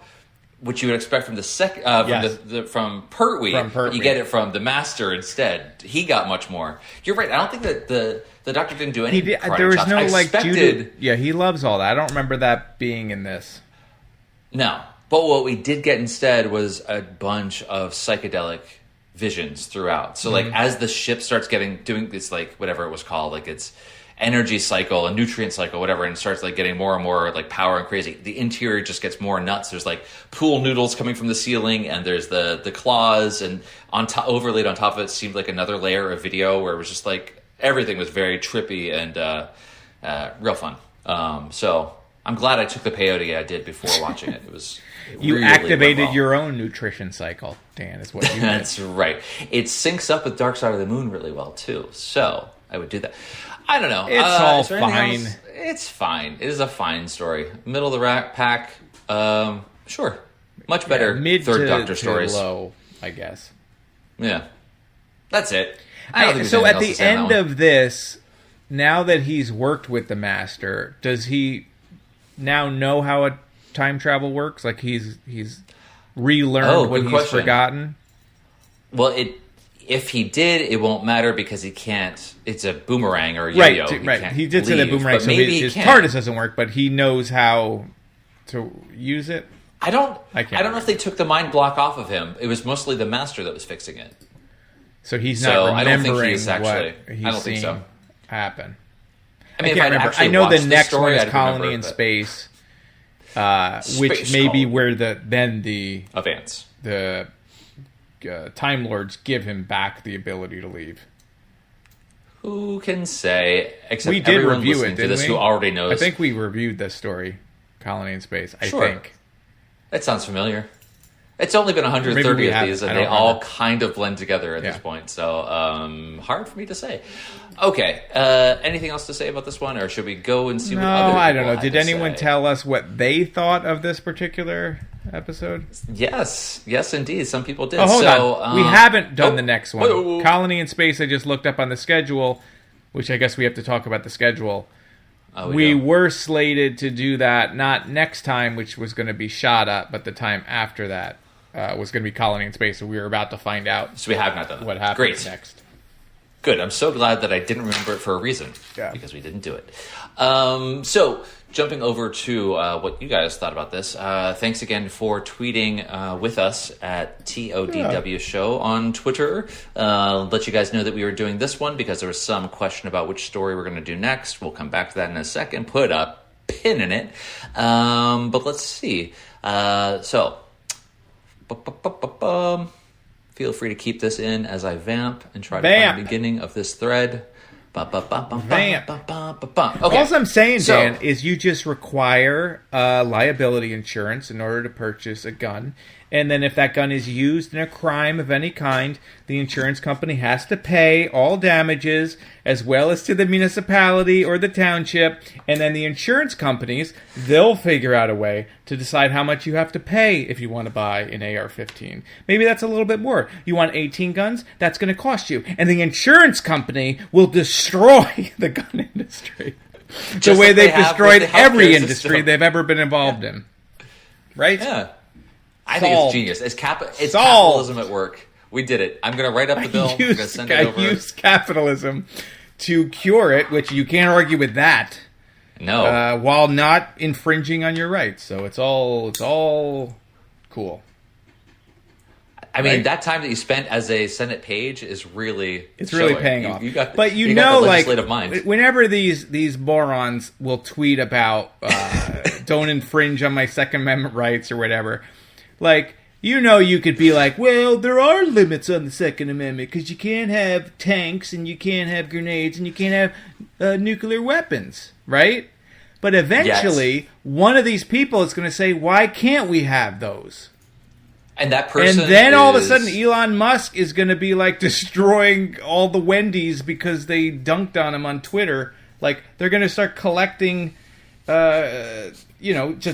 which you would expect from from Pertwee. But you get it from the master instead. He got much more. You're right. I don't think that the doctor didn't do any. There was no Judo. Yeah, he loves all that. I don't remember that being in this. No, but what we did get instead was a bunch of psychedelic visions throughout. So like as the ship starts doing this, like whatever it was called, like its energy cycle, a nutrient cycle, whatever, and starts like getting more and more like power and crazy. The interior just gets more nuts. There's like pool noodles coming from the ceiling, and there's the claws, and overlaid on top of it seemed like another layer of video where it was just like everything was very trippy and real fun. So I'm glad I took the peyote I did before watching it. It was you really activated your own nutrition cycle, Dan, is what you did. That's right. It syncs up with Dark Side of the Moon really well too. So I would do that. I don't know. It's all fine. It's fine. It is a fine story. Middle of the pack. Sure. Much better mid Third to, Doctor to stories. Low, I guess. Yeah. That's it. So at the end of this, now that he's worked with the Master, does he now know how a time travel works? Like he's relearned what he's forgotten? Well, if he did, it won't matter because he can't. It's a boomerang or a yo-yo. Right. He did say that boomerang, so his TARDIS doesn't work, but he knows how to use it. I don't know if they took the mind block off of him. It was mostly the Master that was fixing it. So he's not remembering what he's I don't think so. Happen. I mean, I can't remember. I know the next one is Colony in Space, which may be where the Advance. The Time Lords give him back the ability to leave. Who can say? Except we did everyone review listening it, to didn't this we? who already knows. I think we reviewed this story, Colony in Space. I think. That sounds familiar. It's only been 130 of these, and they all kind of blend together at this point. So, hard for me to say. Okay, anything else to say about this one, or should we go and see what other people I don't know. had Did to anyone say? tell us what they thought of this particular episode? Yes, indeed. Some people did. Oh, hold on. We haven't done the next one. Whoa. Colony in Space, I just looked up on the schedule, which I guess we have to talk about the schedule. We were slated to do that, not next time, which was going to be Shot Up, but the time after that was going to be Colony in Space, so we were about to find out. So we have not done that. What happens next. Good. I'm so glad that I didn't remember it for a reason, because we didn't do it. So, jumping over to what you guys thought about this, thanks again for tweeting with us at TODW Show on Twitter. Let you guys know that we were doing this one because there was some question about which story we're going to do next. We'll come back to that in a second. Put a pin in it. But let's see. Feel free to keep this in as I vamp and try to find the beginning of this thread. Vamp. Okay. All I'm saying, Dan, is you just require liability insurance in order to purchase a gun. And then if that gun is used in a crime of any kind, the insurance company has to pay all damages as well as to the municipality or the township. And then the insurance companies, they'll figure out a way to decide how much you have to pay if you want to buy an AR-15. Maybe that's a little bit more. You want 18 guns? That's going to cost you. And the insurance company will destroy the gun industry. The way like they've have destroyed with the every healthcare industry system. they've ever been involved in. Right? Yeah. I think Solved. it's genius. It's Solved. capitalism at work. We did it. I'm going to write up the bill. I'm going to send it I over. use capitalism to cure it, which you can't argue with that. No. While not infringing on your rights. So it's all cool. I mean, right? that time that you spent as a Senate page is really really showing. paying off. You got, but you got the legislative mind. whenever these morons will tweet about don't infringe on my Second Amendment rights or whatever, like, you could be like, well, there are limits on the Second Amendment because you can't have tanks and you can't have grenades and you can't have nuclear weapons, right? But eventually, one of these people is going to say, why can't we have those? And that person And then all of a sudden, Elon Musk is going to be like destroying all the Wendy's because they dunked on him on Twitter. Like, they're going to start collecting, just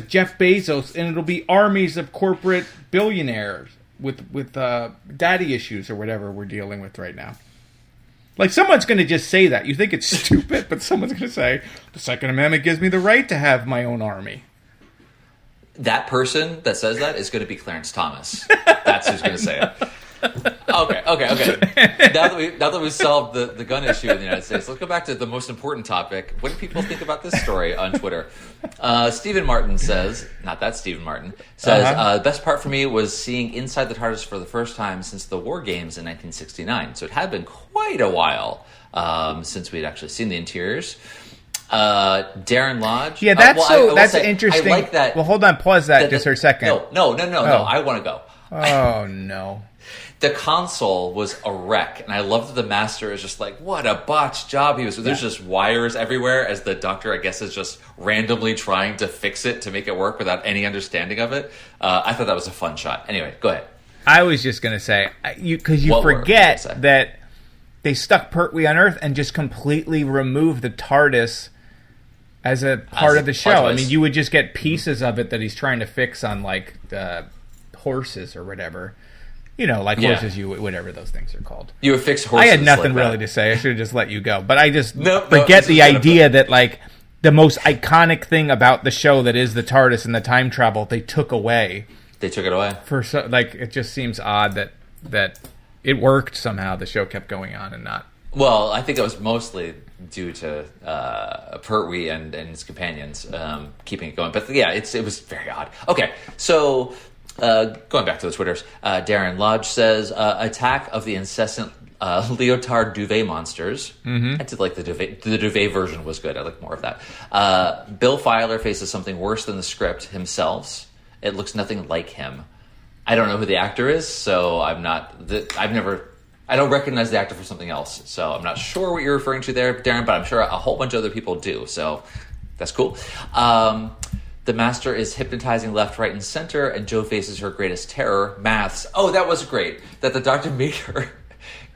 Jeff Bezos, and it'll be armies of corporate billionaires with daddy issues or whatever we're dealing with right now. Like, someone's going to just say that. You think it's stupid, but someone's going to say, the Second Amendment gives me the right to have my own army. That person that says that is going to be Clarence Thomas. That's who's going to say it. Okay. Now that we've solved the gun issue in the United States, let's go back to the most important topic. What do people think about this story on Twitter? Stephen Martin says, not that Stephen Martin, says, the best part for me was seeing inside the TARDIS for the first time since the War Games in 1969. So it had been quite a while since we'd actually seen the interiors. Darren Lodge. Yeah, that's that's say, interesting. I like that. Well, hold on, pause that just for a second. No. I want to go. Oh, no. The console was a wreck, and I love that the master is just like, what a botched job he was. There's just wires everywhere as the doctor, I guess, is just randomly trying to fix it to make it work without any understanding of it. I thought that was a fun shot. Anyway, go ahead. I was just going to say, because you forget that they stuck Pertwee on Earth and just completely removed the TARDIS as a part of the show. I mean, you would just get pieces of it that he's trying to fix on, like, horses or whatever. Horses, whatever those things are called. You would fix horses. I had nothing like really to say. I should have just let you go. But I just forget the idea that, like, the most iconic thing about the show that is the TARDIS and the time travel, they took away. They took it away. It just seems odd that it worked somehow. The show kept going on and not. Well, I think it was mostly due to Pertwee and his companions keeping it going. But yeah, it was very odd. Okay, so going back to the Twitters, Darren Lodge says, attack of the incessant leotard duvet monsters. Mm-hmm. I did like the duvet version was good. I like more of that. Bill Filer faces something worse than the script himself. It looks nothing like him. I don't know who the actor is, so I don't recognize the actor for something else, so I'm not sure what you're referring to there, Darren, but I'm sure a whole bunch of other people do, so that's cool. The master is hypnotizing left, right, and center, and Jo faces her greatest terror, maths. Oh, that was great, that the doctor made her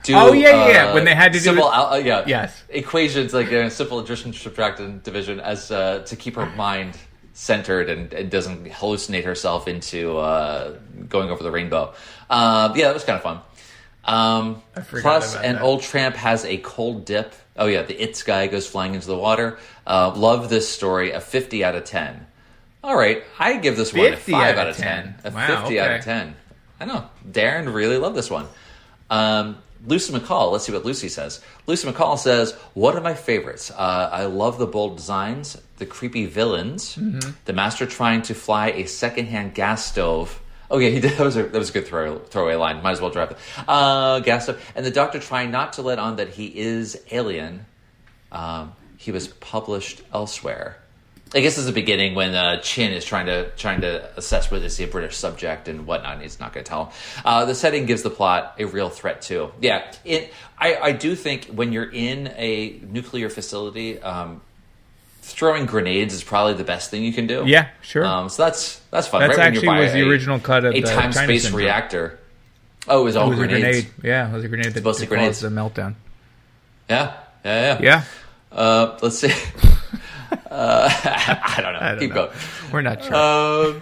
do... Oh, yeah, when they had to do... Simple, yes. Equations, like simple addition, subtract, and division, as to keep her mind centered and doesn't hallucinate herself into going over the rainbow. That was kind of fun. Plus, an old tramp has a cold dip. Oh, yeah, the It's guy goes flying into the water. Love this story. A 50 out of 10. All right, I give this one a 5 out of 10. A 50 out of 10. I know. Darren really loved this one. Lucy McCall, let's see what Lucy says. Lucy McCall says, one of my favorites. I love the bold designs, the creepy villains, the master trying to fly a secondhand gas stove. Oh, yeah, he did. That was a good throwaway line. Might as well drop it. Gas stove. And the doctor trying not to let on that he is alien. He was published elsewhere. I guess it's the beginning when Chin is trying to assess whether it's a British subject and whatnot, and he's not going to tell him. The setting gives the plot a real threat, too. Yeah, I do think when you're in a nuclear facility, throwing grenades is probably the best thing you can do. Yeah, sure. So that's fun. That right actually was the original cut of a the time-space China reactor. Oh, it was all grenades. A grenade. Yeah, it was a grenade that mostly grenades. caused the meltdown. Yeah. Let's see. I don't know. Keep going. We're not sure.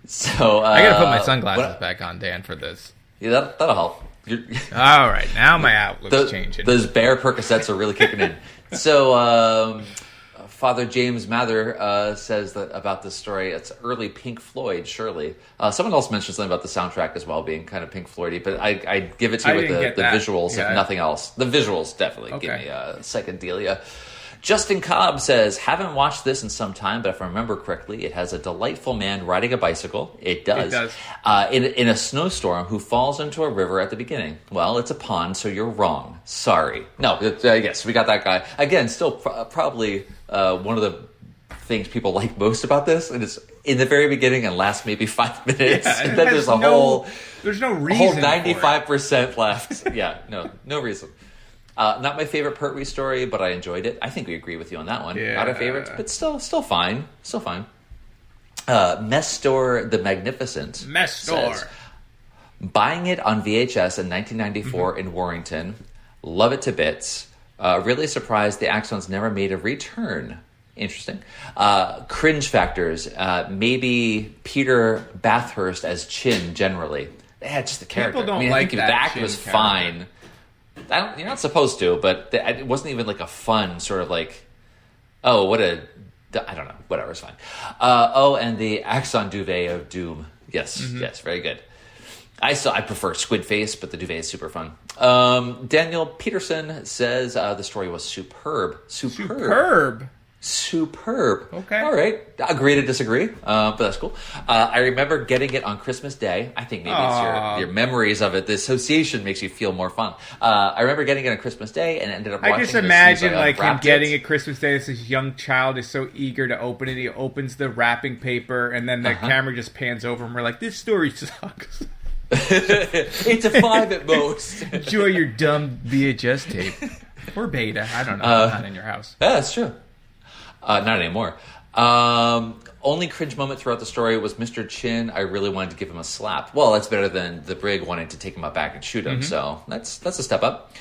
So I got to put my sunglasses back on, Dan, for this. Yeah, that'll help. All right, now my outlook's changing. Those Bear Percocets are really kicking in. So, Father James Mather says that about this story, it's early Pink Floyd, surely. Someone else mentioned something about the soundtrack as well being kind of Pink Floydy, but I give it to you with the visuals, if nothing else. The visuals definitely give me psychedelia. Justin Cobb says, haven't watched this in some time, but if I remember correctly, it has a delightful man riding a bicycle. It does. In a snowstorm who falls into a river at the beginning. Well, it's a pond, so you're wrong. Sorry. No, yes, we got that guy. Again, still probably one of the things people like most about this, and it's in the very beginning and lasts maybe 5 minutes. Yeah, and then there's there's no reason. A whole 95% left. Yeah, no reason. Not my favorite Pertwee story, but I enjoyed it. I think we agree with you on that one. Yeah. Not our favorites, but still fine. Still fine. Mestor the Magnificent says, buying it on VHS in 1994 in Warrington. Love it to bits. Really surprised the Axons never made a return. Interesting. Cringe factors. Maybe Peter Bathurst as Chin generally. Yeah, just the character. People don't like that. The act was fine. You're not supposed to, but it wasn't even like a fun sort of like, I don't know, whatever, it's fine. And the Axon duvet of doom. Yes, yes, very good. I prefer Squid Face, but the duvet is super fun. Daniel Peterson says the story was superb. Superb. Okay. All right. Agree to disagree, but that's cool. I remember getting it on Christmas Day. I think maybe it's your memories of it. The association makes you feel more fun. I remember getting it on Christmas Day and ended up watching it. I just imagine him getting it Christmas Day. This young child is so eager to open it. He opens the wrapping paper, and then the camera just pans over, and we're like, this story sucks. It's a 5 at most. Enjoy your dumb VHS tape. Or beta. I don't know. Not in your house. Yeah, that's true. Not anymore. Only cringe moment throughout the story was Mr. Chin. I really wanted to give him a slap. Well, that's better than the brig wanting to take him up back and shoot him. So that's a step up.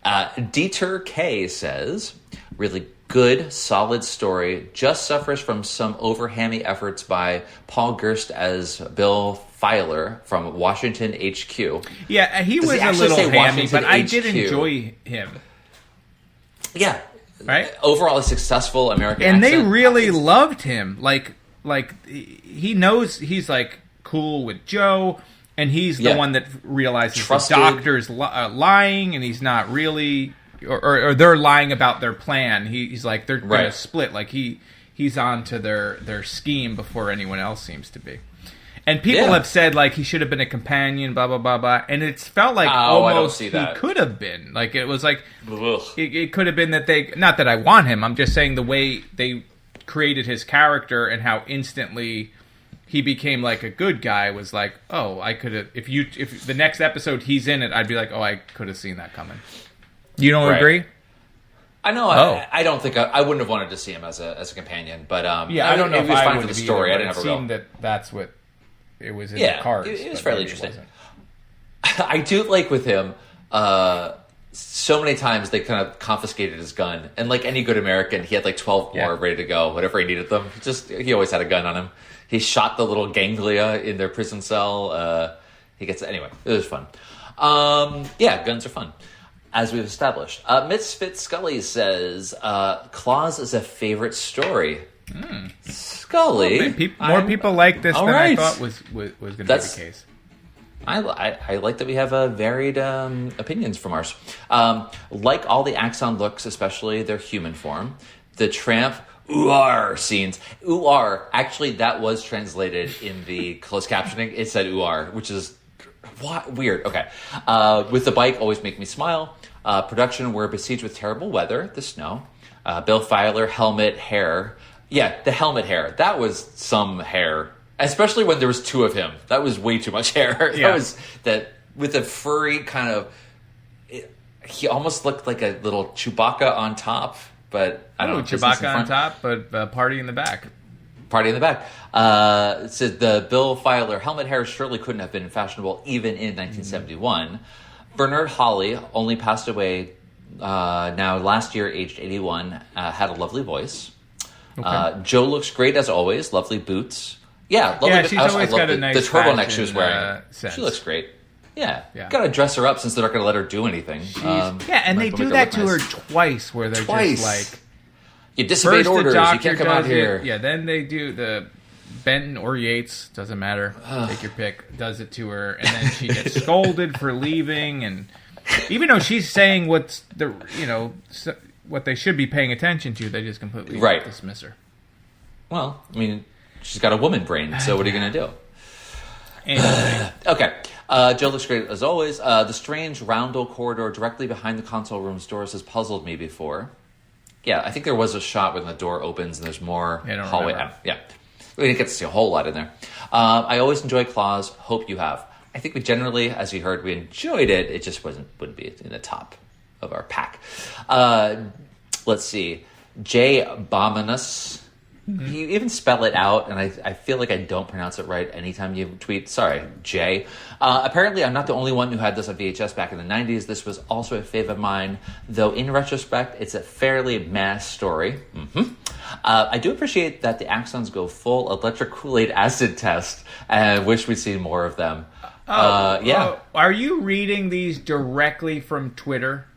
Dieter K says, really good, solid story. Just suffers from some overhammy efforts by Paul Gerst as Bill Filer from Washington HQ. Yeah, he was a little hammy, but I did enjoy him. Yeah. Right? Overall, a successful American and accent. They really loved him. Like he knows he's like cool with Joe, and he's the one that realizes Trusted. The doctor's lying, and he's not really, or they're lying about their plan. He's like they're gonna split. Like he's on to their scheme before anyone else seems to be. And people have said like he should have been a companion, blah blah blah blah, and it's felt like almost he could have been. Like it was like it could have been that they. Not that I want him. I'm just saying the way they created his character and how instantly he became like a good guy was like, oh, I could have. If the next episode he's in it, I'd be like, oh, I could have seen that coming. You don't agree? I know. I don't think I wouldn't have wanted to see him as a companion, but I don't know. It was fine for the story. I didn't have a real. That's what. It was in the cards. It was fairly interesting. I do like with him, so many times they kind of confiscated his gun. And like any good American, he had like 12 more ready to go, whatever he needed them. He always had a gun on him. He shot the little ganglia in their prison cell. Anyway, it was fun. Guns are fun. As we've established. Misfit Scully says, Claws is a favorite story. Scully. Well, more people like this than I thought was going to be the case. I like that we have varied opinions from ours. Like all the Axon looks, especially their human form, the tramp ooh-ar scenes. Ooh-ar, actually, that was translated in the closed captioning. It said ooh-ar, which is weird. Okay. With the bike, always make me smile. Production were besieged with terrible weather, the snow. Bill Filer, helmet, hair. Yeah, the helmet hair. That was some hair. Especially when there was 2 of him. That was way too much hair. Yeah. That was with a furry kind of... he almost looked like a little Chewbacca on top, but I don't know. Chewbacca on top, but party in the back. Party in the back. It said the Bill Filer helmet hair surely couldn't have been fashionable even in 1971. Bernard Hawley only passed away now last year, aged 81. Had a lovely voice. Okay. Joe looks great as always. Lovely boots. Yeah, lovely. Yeah, she's always got a nice the turtleneck she was wearing. Sense. She looks great. Yeah. Gotta dress her up since they're not gonna let her do anything. And they do that to her twice, where they're just like, You disobeyed First the orders. You doctor can't come out does it. here. Yeah, then they do the Benton or Yates, doesn't matter. Take your pick. Does it to her, and then she gets scolded for leaving, and even though she's saying what they should be paying attention to, they just completely dismiss her. Well, I mean, she's got a woman brain, so what are you going to do? Anyway. Okay. Joe looks great as always. The strange roundel corridor directly behind the console room's doors has puzzled me before. Yeah, I think there was a shot when the door opens and there's more hallway. Yeah. We didn't get to see a whole lot in there. I always enjoy Claws. Hope you have. I think we generally, as you heard, we enjoyed it. It just wouldn't be in the top of our pack. Let's see. Jay Bominus. You even spell it out, and I feel like I don't pronounce it right anytime you tweet. Sorry, Jay. Apparently, I'm not the only one who had this on VHS back in the 90s. This was also a fave of mine, though in retrospect, it's a fairly mass story. I do appreciate that the Axons go full electric Kool-Aid acid test, and wish we'd seen more of them. Are you reading these directly from Twitter?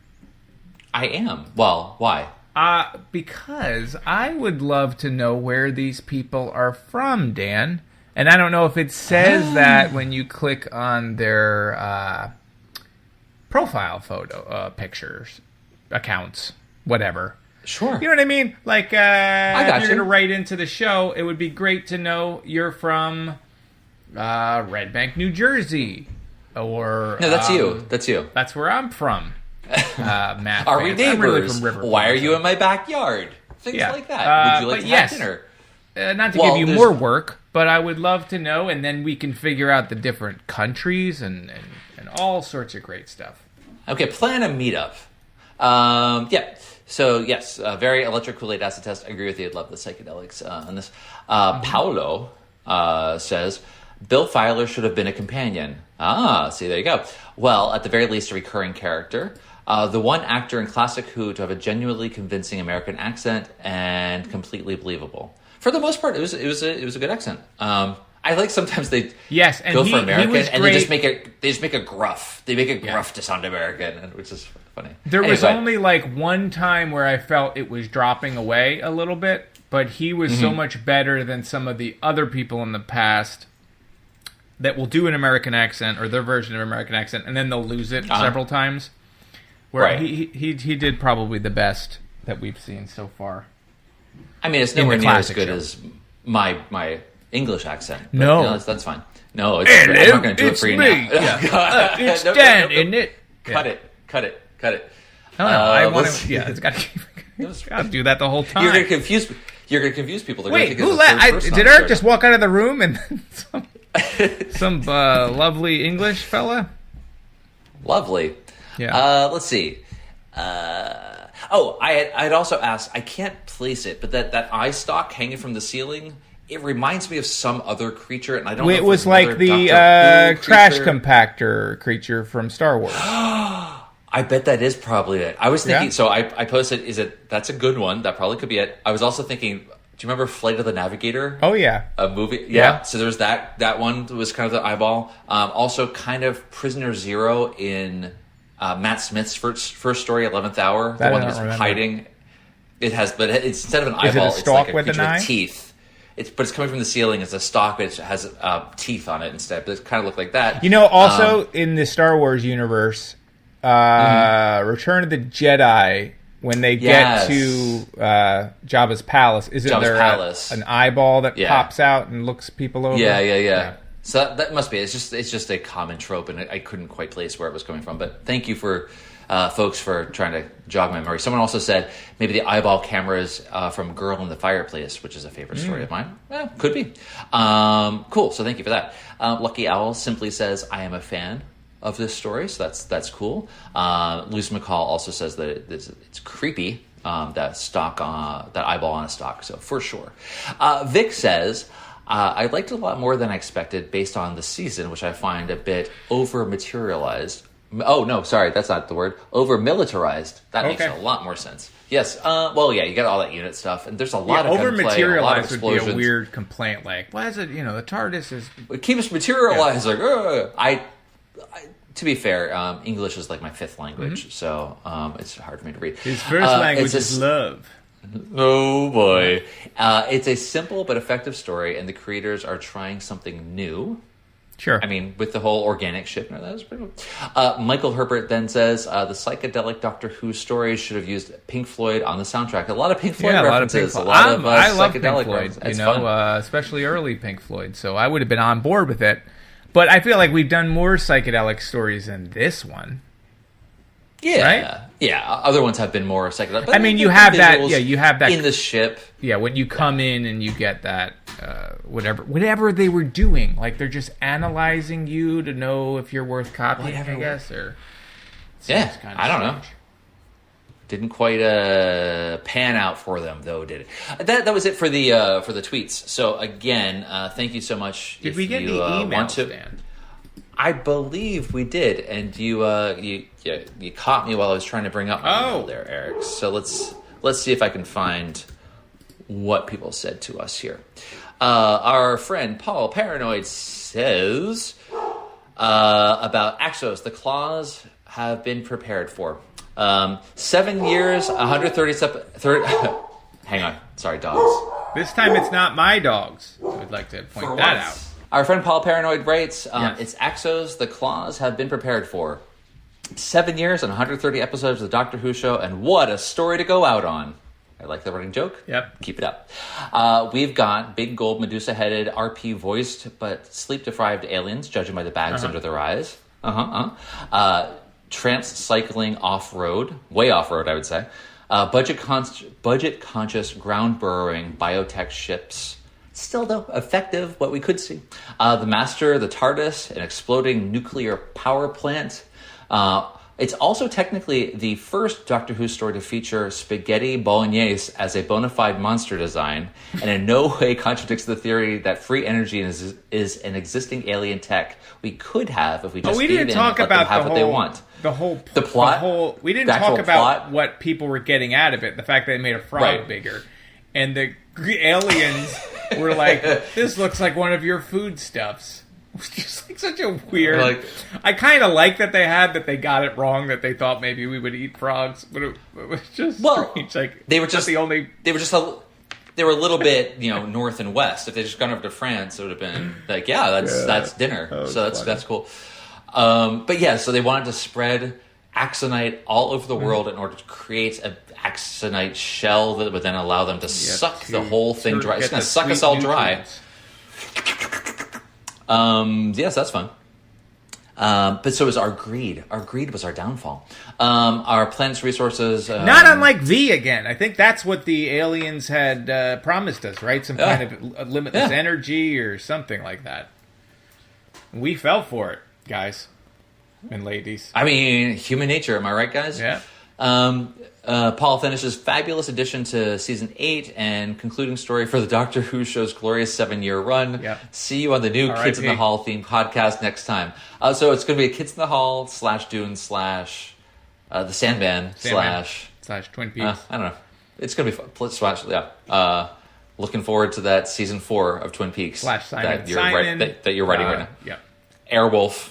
I am. Well, why? Because I would love to know where these people are from, Dan. And I don't know if it says that when you click on their profile photo, pictures, accounts, whatever. Sure. You know what I mean? Like, if you're going to write into the show, it would be great to know you're from Red Bank, New Jersey. Or no, that's you. That's you. That's where I'm from. Matt are we neighbors? Really why are you in my backyard? Things like that. Would you like to have dinner? Not to give you more work, but I would love to know, and then we can figure out the different countries and all sorts of great stuff. Okay, plan a meetup. So, yes, very electric Kool-Aid acid test. I agree with you. I'd love the psychedelics on this. Paolo says, Bill Filer should have been a companion. See, there you go. Well, at the very least, a recurring character. The one actor in classic Who to have a genuinely convincing American accent and completely believable. For the most part, it was a good accent. I like sometimes they go for American and they just make a gruff. They make it gruff to sound American, which is funny. There was only like one time where I felt it was dropping away a little bit, but he was so much better than some of the other people in the past that will do an American accent or their version of American accent, and then they'll lose it several times. Where he did probably the best that we've seen so far. I mean, it's nowhere near as good as my English accent. But, no, that's fine. No, I'm not going to do it for you now. It's Dan, isn't it? Cut it. I don't know. I want to. Yeah, it's got to do that the whole time. You're going to confuse people. They're Wait, who did Eric just walk out of the room and some lovely English fella? Lovely. Yeah. Let's see. I'd also asked, I can't place it, but that eye stalk hanging from the ceiling, it reminds me of some other creature, and I don't know if it was like the trash compactor creature from Star Wars. I bet that is probably it. I was thinking, so I posted, that's a good one. That probably could be it. I was also thinking, do you remember Flight of the Navigator? Oh, yeah. A movie? Yeah. So there's that one was kind of the eyeball. Also kind of Prisoner Zero in Matt Smith's first story, 11th Hour. The one that's hiding. It has, but it's instead of an eyeball, it's like a creature with teeth. But it's coming from the ceiling. It's a stalk, but it has teeth on it instead. But it kind of looked like that. You know, also in the Star Wars universe, Return of the Jedi, when they get to Jabba's palace, isn't there an eyeball that pops out and looks people over? Yeah. So that must be. It's just a common trope, and I couldn't quite place where it was coming from. But thank you for folks for trying to jog my memory. Someone also said maybe the eyeball cameras from Girl in the Fireplace, which is a favorite story of mine. Could be. Cool. So thank you for that. Lucky Owl simply says, I am a fan of this story, so that's cool. Luce McCall also says that it's creepy, that eyeball on a stalk, so for sure. Vic says, I liked it a lot more than I expected based on the season, which I find a bit over-materialized. Oh, no, sorry, that's not the word. Over-militarized. That makes a lot more sense. Yes, you got all that unit stuff, and there's a lot of gunplay, a lot of explosions. Would be a weird complaint, like, why is it, the TARDIS is... It keeps materialized, to be fair, English is like my fifth language, so it's hard for me to read. His first language is love. Oh boy. It's a simple but effective story, and the creators are trying something new. Sure. I mean, with the whole organic ship, that was pretty cool. Michael Herbert then says, the psychedelic Doctor Who stories should have used Pink Floyd on the soundtrack. A lot of Pink Floyd references. I love Pink Floyd, ones. Especially early Pink Floyd, so I would have been on board with it. But I feel like we've done more psychedelic stories than this one. Yeah, right? Yeah. Other ones have been more psychedelic. I mean, you have that. Yeah, you have that in the ship. Yeah, when you come in and you get that, whatever they were doing, like they're just analyzing you to know if you're worth copying, I guess, or yeah, I don't know. Didn't quite pan out for them, though, did it? That was it for the tweets. So again, thank you so much. Did we get any emails, Dan? I believe we did, and you caught me while I was trying to bring up my email there, Eric. So let's see if I can find what people said to us here. Our friend Paul Paranoid says about Axos, the claws have been prepared for. 7 years, 130. Hang on, sorry, dogs. This time it's not my dogs. I would like to point that out. Our friend Paul Paranoid writes, It's Axos, the claws have been prepared for. 7 years and 130 episodes of the Doctor Who show, and what a story to go out on. I like the running joke. Yep. Keep it up. We've got big gold Medusa-headed, RP-voiced, but sleep-deprived aliens, judging by the bags under their eyes. Tramps cycling off-road, way off-road, I would say. Budget-conscious, ground-burrowing biotech ships. Still, though, effective, what we could see. The Master, the TARDIS, an exploding nuclear power plant. It's also technically the first Doctor Who story to feature spaghetti bolognese as a bona fide monster design, and in no way contradicts the theory that free energy is an existing alien tech we could have if we just gave in and let them have what they want. The plot. We didn't talk about what people were getting out of it. The fact that they made a frog bigger, and the aliens were like, "This looks like one of your foodstuffs." It's just like such a weird. I kind of like that they got it wrong, that they thought maybe we would eat frogs, but it was just strange. Like they were a little bit, north and west. If they just gone over to France, it would have been like, that's dinner. So that's cool. But yeah, so they wanted to spread axonite all over the world in order to create an axonite shell that would then allow them to suck the whole thing dry. It's going to suck us all dry. Yes, that's fun. But so was our greed. Our greed was our downfall. Our planet's resources... Not unlike V again. I think that's what the aliens had promised us, right? Some kind of limitless energy or something like that. We fell for it, guys and ladies. I mean, human nature, am I right, guys? Yeah. Paul finishes fabulous addition to season 8 and concluding story for the Doctor Who show's glorious 7-year run. Yep. See you on the new Kids in the Hall themed podcast next time. So it's going to be a Kids in the Hall /Dune / the Sandman / Twin Peaks. I don't know. It's going to be fun. Looking forward to that season 4 of Twin Peaks Simon that you're writing right now. Yep. Airwolf.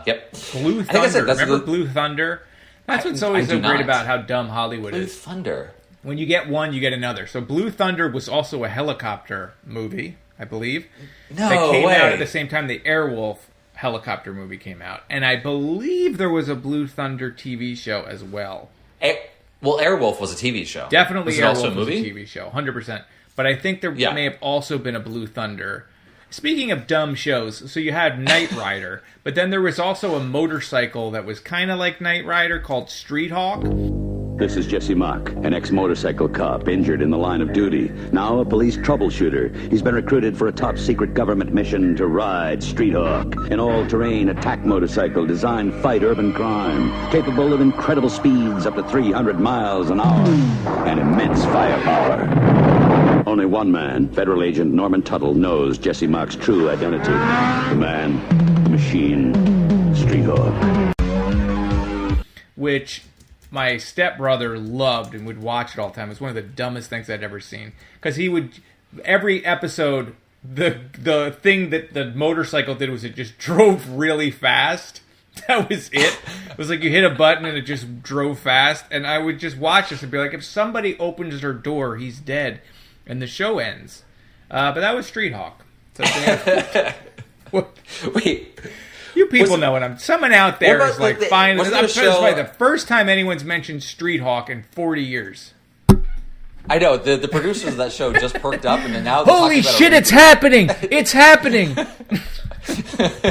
Yep. Blue Thunder. Remember Blue Thunder? That's what's always so great about how dumb Hollywood is. Blue Thunder. When you get one, you get another. So Blue Thunder was also a helicopter movie, I believe. No that came way. out at the same time the Airwolf helicopter movie came out. And I believe there was a Blue Thunder TV show as well. Airwolf was a TV show. Definitely Airwolf also was a TV show, 100%. But I think there may have also been a Blue Thunder. Speaking of dumb shows, so you had Knight Rider, but then there was also a motorcycle that was kind of like Knight Rider called Street Hawk. This is Jesse Mock, an ex-motorcycle cop injured in the line of duty. Now a police troubleshooter. He's been recruited for a top-secret government mission to ride Street Hawk, an all-terrain attack motorcycle designed to fight urban crime, capable of incredible speeds up to 300 miles an hour, and immense firepower. Only one man, Federal Agent Norman Tuttle, knows Jesse Mock's true identity. The man, the machine, Street Hawk. Which my stepbrother loved and would watch it all the time. It was one of the dumbest things I'd ever seen. Because he would, every episode, the thing that the motorcycle did was it just drove really fast. That was it. It was like you hit a button and it just drove fast. And I would just watch this and be like, if somebody opens their door, he's dead. And the show ends. But that was Street Hawk. So Wait. you people know what I'm... Someone out there is like, fine. Wasn't This there a is show- probably the first time anyone's mentioned Street Hawk in 40 years. I know, the producers of that show just perked up, and then now... Holy shit, it's happening! It's happening!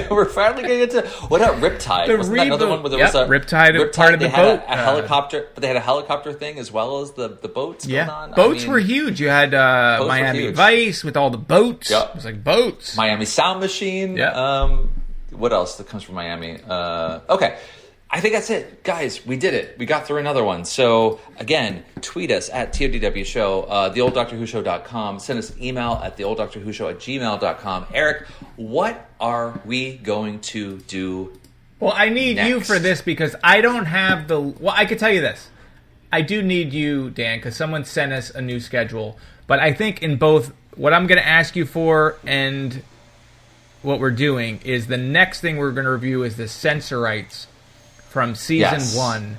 We're finally getting into... What about Riptide? Wasn't that another one where there was a... Riptide part of the they had boat. a helicopter, but they had a helicopter thing as well as the boats going on. Boats were huge. You had Miami huge. Vice with all the boats. Yep. It was like boats. Miami Sound Machine. Yeah. What else that comes from Miami? Okay. I think that's it. Guys, we did it. We got through another one. So, again, tweet us at TODW Show, theolddoctorwhoshow.com. Send us an email at theolddoctorwhoshow@gmail.com. Eric, what are we going to do Well, I need you next? for this because I don't have the... Well, I could tell you this. I do need you, Dan, because someone sent us a new schedule. But I think in both what I'm going to ask you for and what we're doing is the next thing we're going to review is the Censorites from season 1,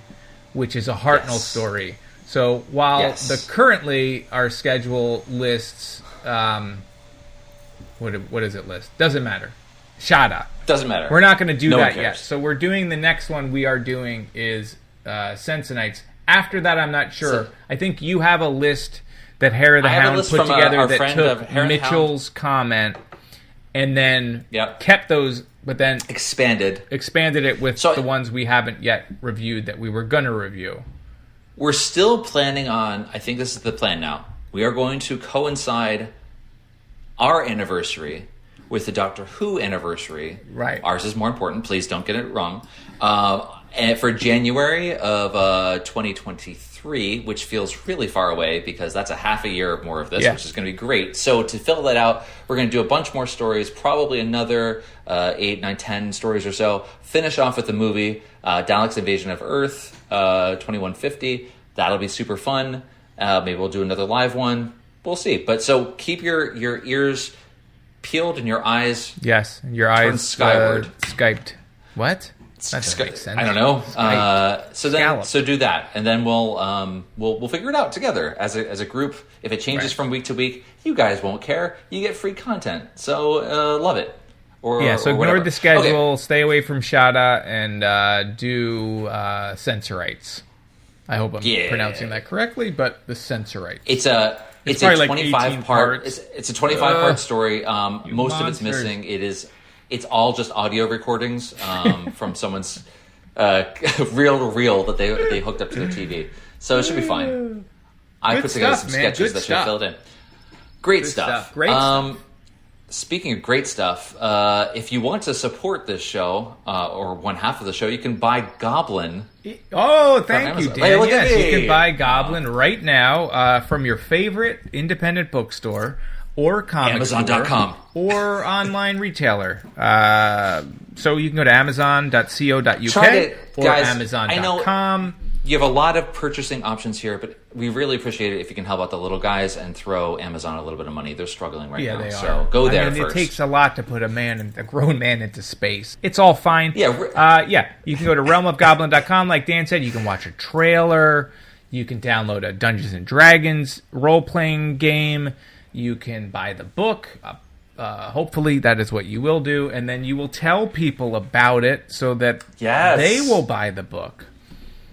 which is a Hartnell story. So while currently our schedule lists, what does it list? Doesn't matter. Shada. Doesn't matter. We're not going to do No that one cares. yet. So we're doing the next one we are doing is Sensonites. After that, I'm not sure. I think you have a list that Hair of the I have a Hound list put from, together our that friend of took Hair of the Mitchell's comment and then kept those, but then expanded it with the ones we haven't yet reviewed that we were going to review. We're still planning on, I think this is the plan now, we are going to coincide our anniversary with the Doctor Who anniversary. Right. Ours is more important, please don't get it wrong. And for January of 2023, which feels really far away because that's a half a year more of this, which is going to be great. So to fill that out, we're going to do a bunch more stories, probably another 8, 9, 10 stories or so. Finish off with the movie, Daleks' Invasion of Earth, 2150. That'll be super fun. Maybe we'll do another live one. We'll see. But so keep your ears peeled and your eyes your eyes skyward. Skyped. What? That doesn't make sense. I don't know. Scallop. So do that, and then we'll figure it out together as a group. If it changes from week to week, you guys won't care. You get free content, so love it. So ignore whatever. the schedule, stay away from Shada, and do Censorites. I hope I'm pronouncing that correctly, but the Censorites. It's a 25 part. It's a 25 part story. Most of it's missing. It's all just audio recordings from someone's reel to reel that they hooked up to their TV. So it should be fine. I put together some sketches that should have filled in. Great stuff. Great stuff. Speaking of great stuff, if you want to support this show, or one half of the show, you can buy Goblin. Oh, thank you, Dan. Hey, look at yes, me. you can buy Goblin right now from your favorite independent bookstore or comic Amazon.com. store or online retailer. So you can go to amazon.co.uk or guys, amazon.com. You have a lot of purchasing options here, but we really appreciate it if you can help out the little guys and throw Amazon a little bit of money. They're struggling right now. They so are. go there first. first. It takes a lot to put a grown man into space. It's all fine. You can go to realmofgoblin.com. Like Dan said, you can watch a trailer. You can download a Dungeons & Dragons role-playing game. You can buy the book. Hopefully that is what you will do. And then you will tell people about it so that they will buy the book.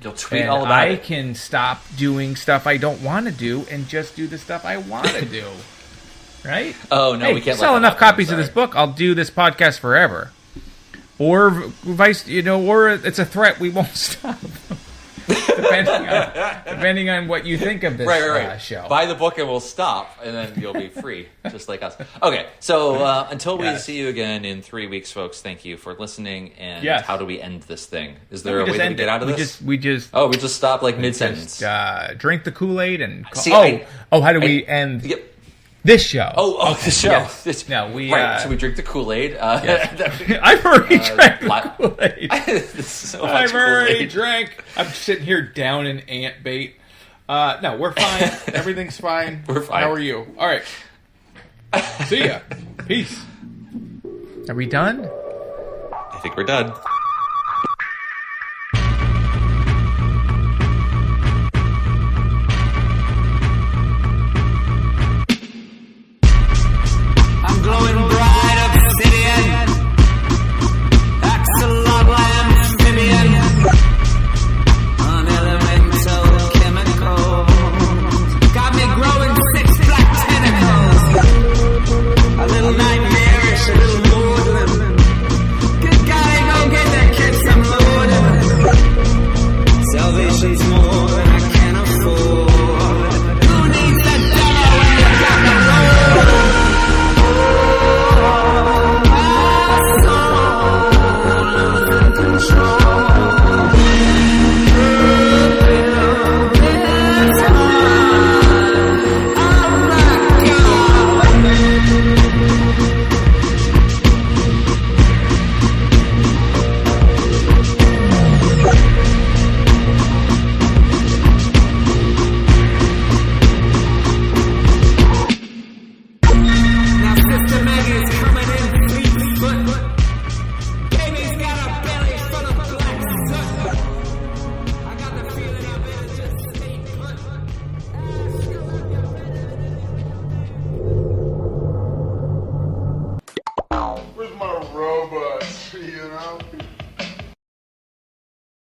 You'll tweet all about it. I can stop doing stuff I don't want to do and just do the stuff I want to do. Right? Oh, no, we can't sell let that enough happen. copies of this book, I'll do this podcast forever. Or or it's a threat we won't stop. depending on what you think of this show. Buy the book and we'll stop, and then you'll be free, just like us. Okay, so until we see you again in 3 weeks, folks, thank you for listening. And how do we end this thing? Is there a way to get out of this? We just stop like mid-sentence. Drink the Kool-Aid and... how do we end... This show. The show. Yes. No, so we drink the Kool-Aid. I've already drank the Kool-Aid. So I've already drank. I'm sitting here down in ant bait. No, we're fine. Everything's fine. We're fine. How are you? All right. See ya. Peace. Are we done? I think we're done.